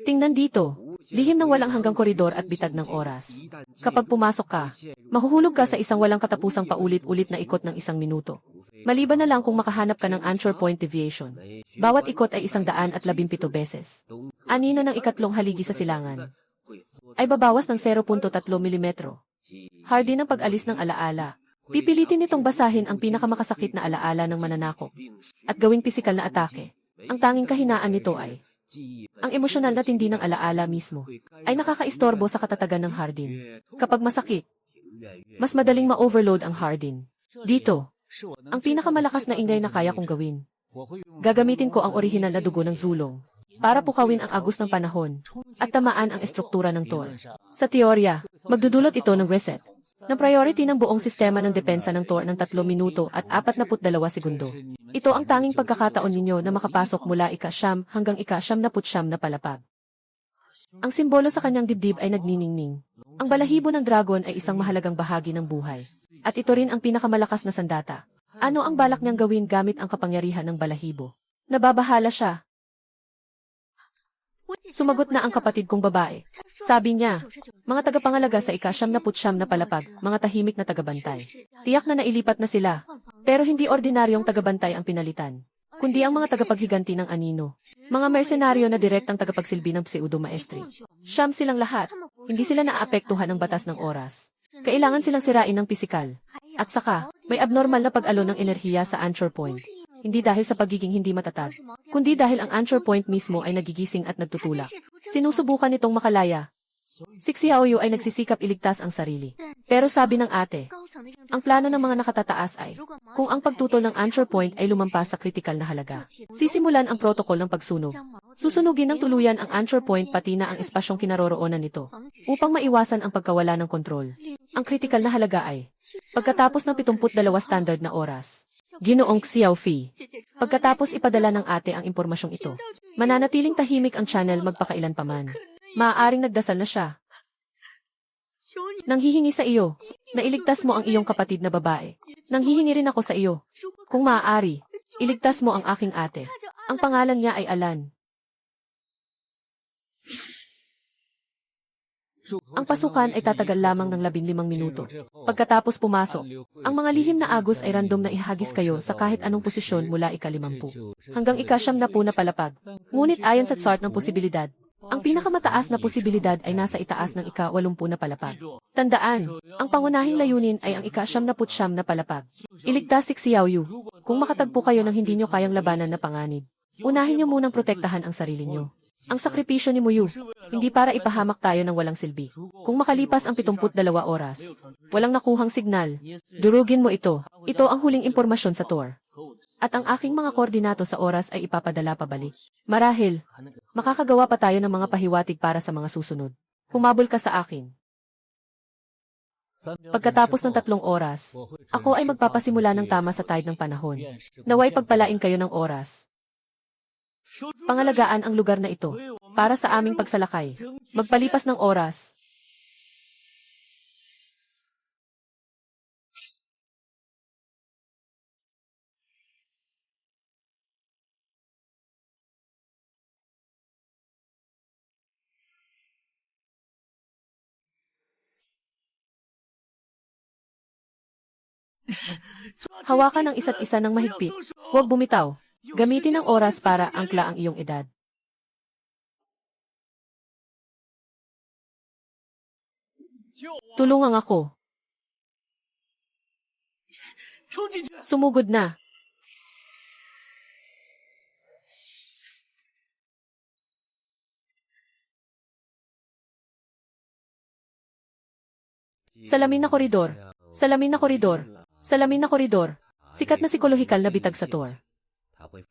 Tingnan dito, lihim ng walang hanggang koridor at bitag ng oras. Kapag pumasok ka, mahuhulog ka sa isang walang katapusang paulit-ulit na ikot ng 1 minuto. Maliban na lang kung makahanap ka ng anchor point deviation. Bawat ikot ay 117 beses. Anino ng ikatlong haligi sa silangan ay babawas ng 0.3 mm. Hardy ng pag-alis ng alaala Pipilitin nitong basahin ang pinakamakasakit na alaala ng mananakop at gawing pisikal na atake. Ang tanging kahinaan nito ay ang emosyonal na tindi ng alaala mismo ay nakakaistorbo sa katatagan ng hardin. Kapag masakit, mas madaling ma-overload ang hardin. Dito, ang pinakamalakas na ingay na kaya kong gawin. Gagamitin ko ang orihinal na dugo ng zulong para pukawin ang agos ng panahon at tamaan ang estruktura ng Tor. Sa teorya, magdudulot ito ng reset ng priority ng buong sistema ng depensa ng Tor ng 3 minuto at 42 segundo. Ito ang tanging pagkakataon ninyo na makapasok mula ika-siyam hanggang ika-79 na palapag. Ang simbolo sa kanyang dibdib ay nagniningning. Ang balahibo ng dragon ay isang mahalagang bahagi ng buhay. At ito rin ang pinakamalakas na sandata. Ano ang balak niyang gawin gamit ang kapangyarihan ng balahibo? Nababahala siya. Sumagot na ang kapatid kong babae. Sabi niya, mga tagapangalaga sa ika-79 na palapag, mga tahimik na tagabantay. Tiyak na nailipat na sila. Pero hindi ordinaryong tagabantay ang pinalitan, kundi ang mga tagapaghiganti ng anino. Mga mersenaryo na direktang tagapagsilbi ng pseudo-maestri. Siyam silang lahat. Hindi sila naapektuhan ng batas ng oras. Kailangan silang sirain ng pisikal. At saka, may abnormal na pag-alon ng enerhiya sa anchor point. Hindi dahil sa pagiging hindi matatag, kundi dahil ang anchor point mismo ay nagigising at nagtutulak. Sinusubukan nitong makalaya. Si Xiaoyu ay nagsisikap iligtas ang sarili. Pero sabi ng ate, ang plano ng mga nakatataas ay, kung ang pagtutol ng anchor point ay lumampas sa kritikal na halaga, sisimulan ang protokol ng pagsunog. Susunugin ng tuluyan ang anchor point pati na ang espasyong kinaroroonan nito, upang maiwasan ang pagkawala ng kontrol. Ang kritikal na halaga ay, pagkatapos ng 72 standard na oras. Ginoong Xiaofi. Pagkatapos ipadala ng ate ang impormasyong ito, mananatiling tahimik ang channel magpakailan paman. Maaaring nagdasal na siya. Nanghihingi sa iyo, na iligtas mo ang iyong kapatid na babae. Nanghihingi rin ako sa iyo. Kung maaari, iligtas mo ang aking ate. Ang pangalan niya ay Alan. Ang pasukan ay tatagal lamang ng 15 minuto. Pagkatapos pumasok, ang mga lihim na agos ay random na ihagis kayo sa kahit anong posisyon mula ika-50 hanggang ika-70 na palapag. Ngunit ayon sa chart ng posibilidad, ang pinakamataas na posibilidad ay nasa itaas ng ika-80 na palapag. Tandaan, ang pangunahing layunin ay ang ika-79 na palapag. Iligtas si Xiaoyu. Kung makatagpo kayo ng hindi nyo kayang labanan na panganib, unahin nyo munang protektahan ang sarili nyo. Ang sakripisyo ni Muyu, hindi para ipahamak tayo ng walang silbi. Kung makalipas ang 72 oras, walang nakuhang signal, durugin mo ito. Ito ang huling impormasyon sa Tor. At ang aking mga koordinato sa oras ay ipapadala pabalik. Marahil, makakagawa pa tayo ng mga pahiwatig para sa mga susunod. Humabol ka sa akin. Pagkatapos ng 3 oras, ako ay magpapasimula ng tama sa tide ng panahon. Naway pagpalain kayo ng oras. Pangalagaan ang lugar na ito para sa aming pagsalakay. Magpalipas ng oras. Hawakan ang isa't isa ng mahigpit. Huwag bumitaw. Gamitin ang oras para angkla ang iyong edad. Tulungan ako. Sumugod na. Salamin na koridor. Salamin na koridor. Salamin na koridor. Sikat na psikolohikal na bitag sa Tor.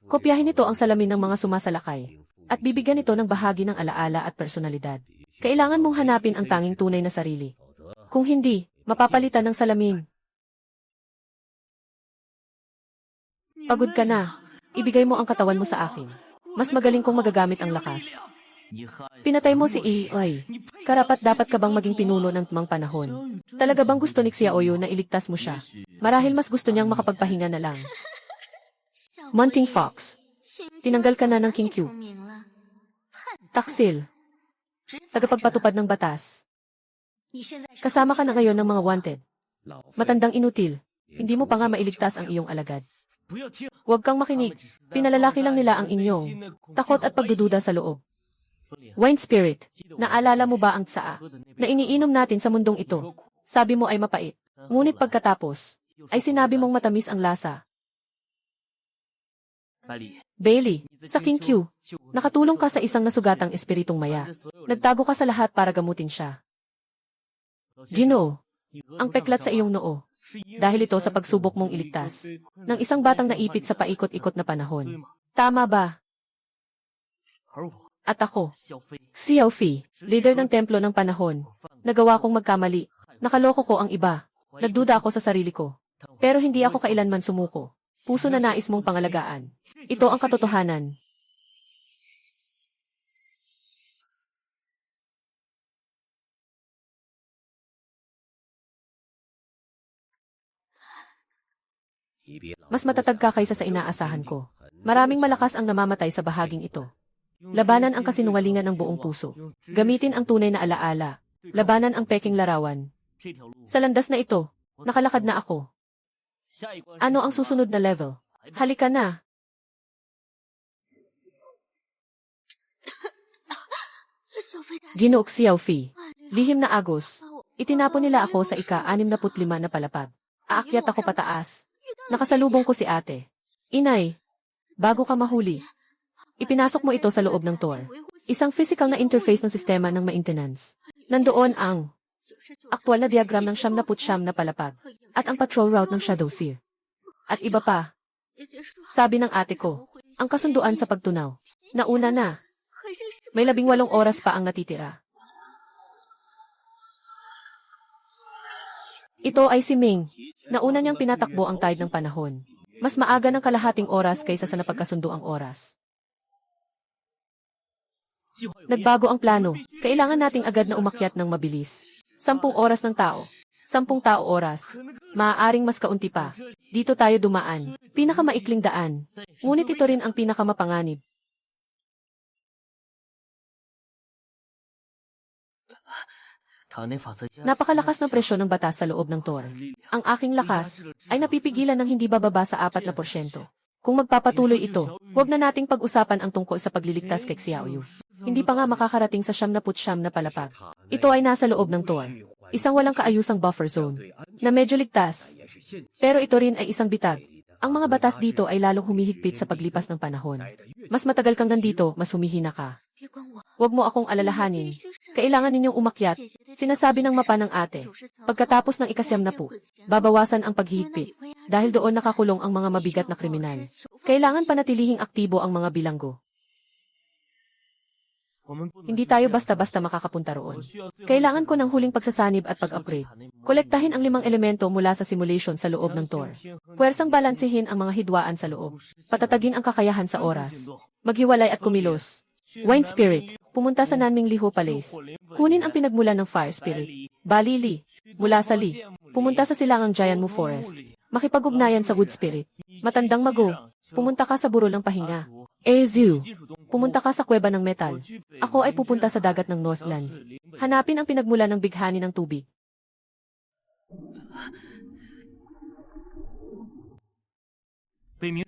Kopyahin nito ang salamin ng mga sumasalakay at bibigyan ito ng bahagi ng alaala at personalidad. Kailangan mong hanapin ang tanging tunay na sarili. Kung hindi, mapapalitan ng salamin. Pagod ka na. Ibigay mo ang katawan mo sa akin. Mas magaling kong magagamit ang lakas. Pinatay mo si Ioy. Karapat dapat ka bang maging pinuno ng mga panahon? Talaga bang gusto ni Xiaoyu na iligtas mo siya? Marahil mas gusto niyang makapagpahinga na lang. Munting Fox. Tinanggal ka na ng King Q. Taksil. Tagapagpatupad ng batas. Kasama ka na ngayon ng mga wanted. Matandang inutil. Hindi mo pa nga mailigtas ang iyong alagad. Huwag kang makinig. Pinalalaki lang nila ang inyong takot at pagdududa sa loob. Wine Spirit. Naalala mo ba ang tsaa na iniinom natin sa mundong ito? Sabi mo ay mapait. Ngunit pagkatapos, ay sinabi mong matamis ang lasa. Bailey, sa King Q, nakatulong ka sa isang nasugatang espiritong maya. Nagtago ka sa lahat para gamutin siya. Ginoo, ang peklat sa iyong noo. Dahil ito sa pagsubok mong iligtas ng isang batang naipit sa paikot-ikot na panahon. Tama ba? At ako, Xiao Fi, leader ng templo ng panahon. Nagawa kong magkamali. Nakaloko ko ang iba. Nagduda ako sa sarili ko. Pero hindi ako kailanman sumuko. Puso na nais mong pangalagaan. Ito ang katotohanan. Mas matatag ka kaysa sa inaasahan ko. Maraming malakas ang namamatay sa bahaging ito. Labanan ang kasinungalingan ng buong puso. Gamitin ang tunay na alaala. Labanan ang peking larawan. Sa landas na ito, nakalakad na ako. Ano ang susunod na level? Halika na. Ginoong Xiao Fi. Lihim na agos. Itinapon nila ako sa ika-65 na palapag. Aakyat ako pataas. Nakasalubong ko si ate. Inay, bago ka mahuli, ipinasok mo ito sa loob ng tour. Isang physical na interface ng sistema ng maintenance. Nandoon ang aktwal na diagram ng 79 na palapag at ang patrol route ng Shadow Seer. At iba pa. Sabi ng ate ko, ang kasunduan sa pagtunaw. Nauna na. May 18 oras pa ang natitira. Ito ay si Ming. Nauna niyang pinatakbo ang tide ng panahon. Mas maaga ng kalahating oras kaysa sa napagkasunduang oras. Nagbago ang plano. Kailangan nating agad na umakyat ng mabilis. 10 oras ng tao. 10 tao oras. Maaaring mas kaunti pa. Dito tayo dumaan. Pinakamaikling daan. Ngunit ito rin ang pinakamapanganib. Napakalakas ng presyon ng batas sa loob ng tour. Ang aking lakas ay napipigilan ng hindi bababa sa 4%. Kung magpapatuloy ito, huwag na nating pag-usapan ang tungkol sa pagliligtas kay Xiaoyu. Hindi pa nga makakarating sa 79 na palapag. Ito ay nasa loob ng tour. Isang walang kaayusang buffer zone na medyo ligtas. Pero ito rin ay isang bitag. Ang mga batas dito ay lalong humihigpit sa paglipas ng panahon. Mas matagal kang nandito, mas humihina ka. Huwag mo akong alalahanin. Kailangan ninyong umakyat. Sinasabi ng mapa ng ate. Pagkatapos ng ika-70, babawasan ang paghihigpit. Dahil doon nakakulong ang mga mabigat na kriminal. Kailangan panatilihing aktibo ang mga bilanggo. Hindi tayo basta-basta makakapunta roon. Kailangan ko ng huling pagsasanib at pag-upgrade. Kolektahin ang 5 elemento mula sa simulation sa loob ng tour. Puwersang balansehin ang mga hidwaan sa loob. Patatagin ang kakayahan sa oras. Maghiwalay at kumilos. Wind Spirit, pumunta sa Nanming Liho Palace. Kunin ang pinagmulan ng Fire Spirit. Balili, mula sa Li. Pumunta sa silangang Giant Mu Forest. Makipag-ugnayan sa Wood Spirit. Matandang Mago, pumunta ka sa burol ng pahinga. Ezu, pumunta ka sa kuweba ng metal. Ako ay pupunta sa dagat ng Northland. Hanapin ang pinagmulan ng bighani ng tubig.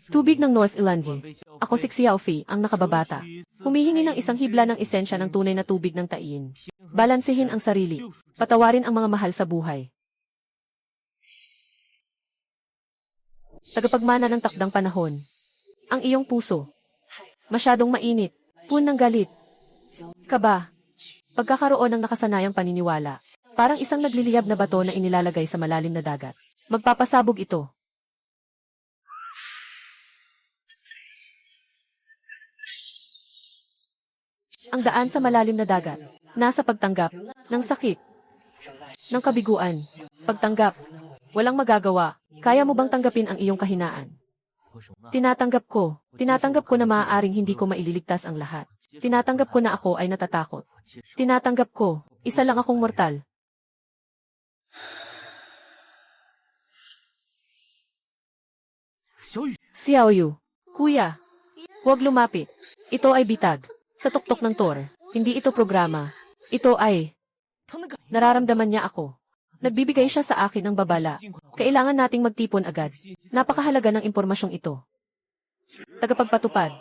Tubig ng North Ilangi. Ako si Xiao Fi, ang nakababata. Humihingi ng isang hibla ng esensya ng tunay na tubig ng tain. Balansehin ang sarili. Patawarin ang mga mahal sa buhay. Tagapagmana ng takdang panahon. Ang iyong puso. Masyadong mainit. Puno ng galit. Kaba. Pagkakaroon ng nakasanayang paniniwala. Parang isang nagliliyab na bato na inilalagay sa malalim na dagat. Magpapasabog ito. Ang daan sa malalim na dagat, nasa pagtanggap, ng sakit, ng kabiguan, pagtanggap, walang magagawa, kaya mo bang tanggapin ang iyong kahinaan? Tinatanggap ko na maaaring hindi ko maililigtas ang lahat. Tinatanggap ko na ako ay natatakot. Tinatanggap ko, isa lang akong mortal. Xiaoyu, kuya, huwag lumapit. Ito ay bitag. Sa tuktok ng tour, hindi ito programa. Ito ay, nararamdaman niya ako. Nagbibigay siya sa akin ng babala. Kailangan nating magtipon agad. Napakahalaga ng impormasyong ito. Tagapagpatupad.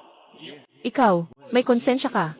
Ikaw, may konsensya ka.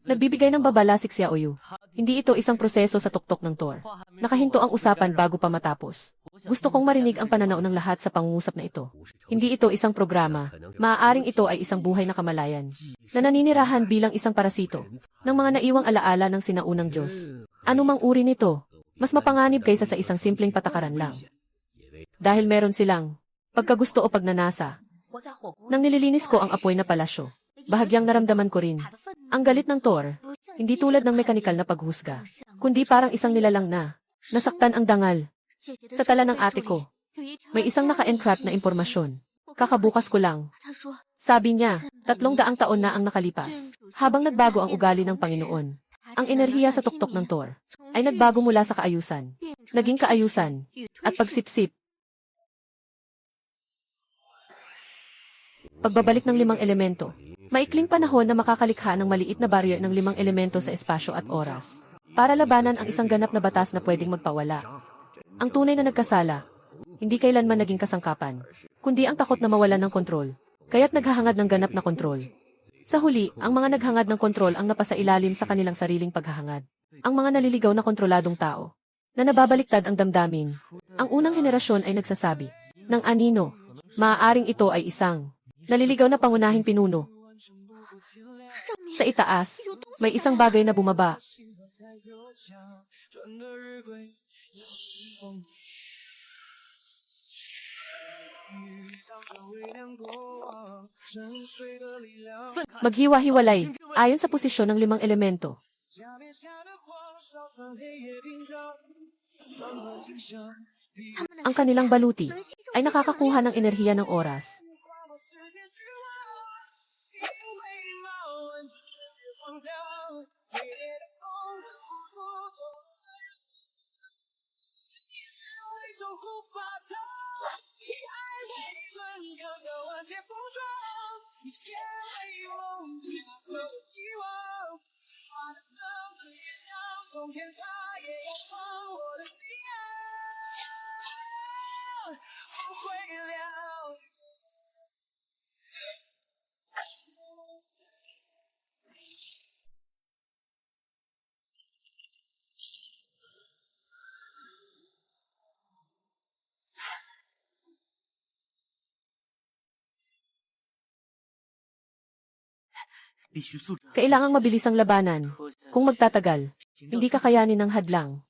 Nagbibigay ng babala si Xiaoyu. Hindi ito isang proseso sa tuktok ng Thor. Nakahinto ang usapan bago pa matapos. Gusto kong marinig ang pananaw ng lahat sa pangungusap na ito. Hindi ito isang programa. Maaaring ito ay isang buhay na kamalayan na naninirahan bilang isang parasito ng mga naiwang alaala ng sinaunang Diyos. Ano mang uri nito, mas mapanganib kaysa sa isang simpleng patakaran lang. Dahil meron silang pagkagusto o pagnanasa. Nang nililinis ko ang apoy na palasyo, bahagyang naramdaman ko rin ang galit ng Thor, hindi tulad ng mekanikal na paghusga, kundi parang isang nilalang na nasaktan ang dangal. Sa tala ng ate ko, may isang naka-encrypt na impormasyon. Kakabukas ko lang. Sabi niya, 300 taon na ang nakalipas, habang nagbago ang ugali ng Panginoon. Ang enerhiya sa tuktok ng Thor ay nagbago mula sa kaayusan, naging kaayusan, at pagsipsip. Pagbabalik ng 5 elemento. Maikling panahon na makakalikha ng maliit na barrier ng 5 elemento sa espasyo at oras, para labanan ang isang ganap na batas na pwedeng magpawala. Ang tunay na nagkasala, hindi kailanman naging kasangkapan, kundi ang takot na mawalan ng kontrol, kaya't naghahangad ng ganap na kontrol. Sa huli, ang mga naghangad ng kontrol ang napasailalim sa kanilang sariling paghahangad. Ang mga naliligaw na kontroladong tao, na nababaliktad ang damdamin. Ang unang henerasyon ay nagsasabi ng anino, maaaring ito ay isang naliligaw na pangunahing pinuno. Sa itaas, may isang bagay na bumaba. Maghiwa-hiwalay, ayon sa posisyon ng 5 elemento. Ang kanilang baluti ay nakakakuha ng enerhiya ng oras. Kailangang mabilis ang labanan. Kung magtatagal, hindi kakayanin ng hadlang.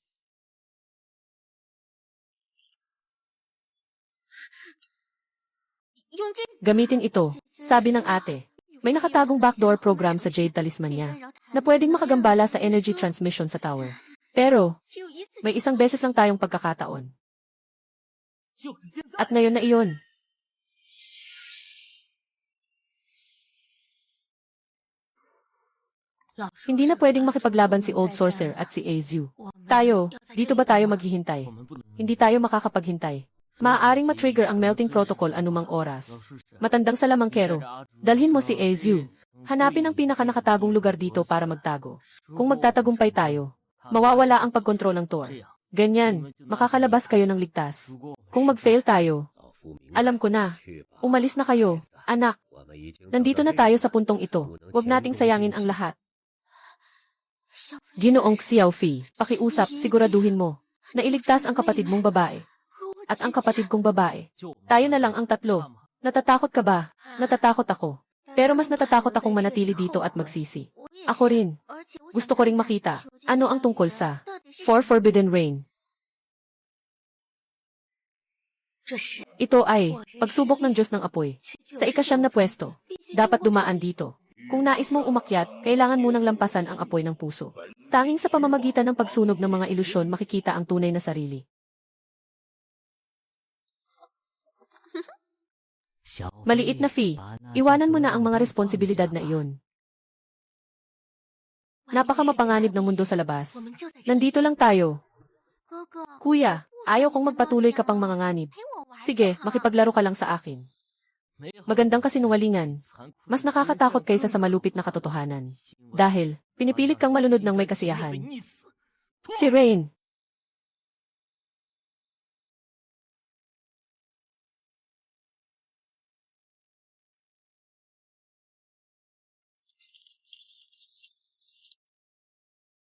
Gamitin ito, sabi ng ate. May nakatagong backdoor program sa Jade Talisman niya na pwedeng makagambala sa energy transmission sa tower. Pero, may isang beses lang tayong pagkakataon. At ngayon na iyon. Hindi na pwedeng makipaglaban si Old Sorcerer at si Azu. Tayo, dito ba tayo maghihintay? Hindi tayo makakapaghintay. Maaaring matrigger ang melting protocol anumang oras. Matandang salamangkero, dalhin mo si Azu. Hanapin ang pinaka-nakatagong lugar dito para magtago. Kung magtatagumpay tayo, mawawala ang pagkontrol ng Thor. Ganyan, makakalabas kayo ng ligtas. Kung mag-fail tayo, alam ko na. Umalis na kayo, anak. Nandito na tayo sa puntong ito. Huwag nating sayangin ang lahat. Ginoong Xiaofi, pakiusap, siguraduhin mo na iligtas ang kapatid mong babae at ang kapatid kong babae. Tayo na lang ang tatlo. Natatakot ka ba? Natatakot ako. Pero mas natatakot akong manatili dito at magsisi. Ako rin. Gusto ko ring makita ano ang tungkol sa Forbidden Rain. Ito ay pagsubok ng Diyos ng apoy. Sa ika-9 na pwesto, dapat dumaan dito. Kung nais mong umakyat, kailangan munang lampasan ang apoy ng puso. Tanging sa pamamagitan ng pagsunog ng mga ilusyon makikita ang tunay na sarili. Maliit na Fi, iwanan mo na ang mga responsibilidad na iyon. Napakamapanganib ng mundo sa labas. Nandito lang tayo. Kuya, ayaw kong magpatuloy ka pang manganganib. Sige, makipaglaro ka lang sa akin. Magandang kasinungalingan. Mas nakakatakot kaysa sa malupit na katotohanan. Dahil, pinipilit kang malunod ng may kasiyahan. Si Rain,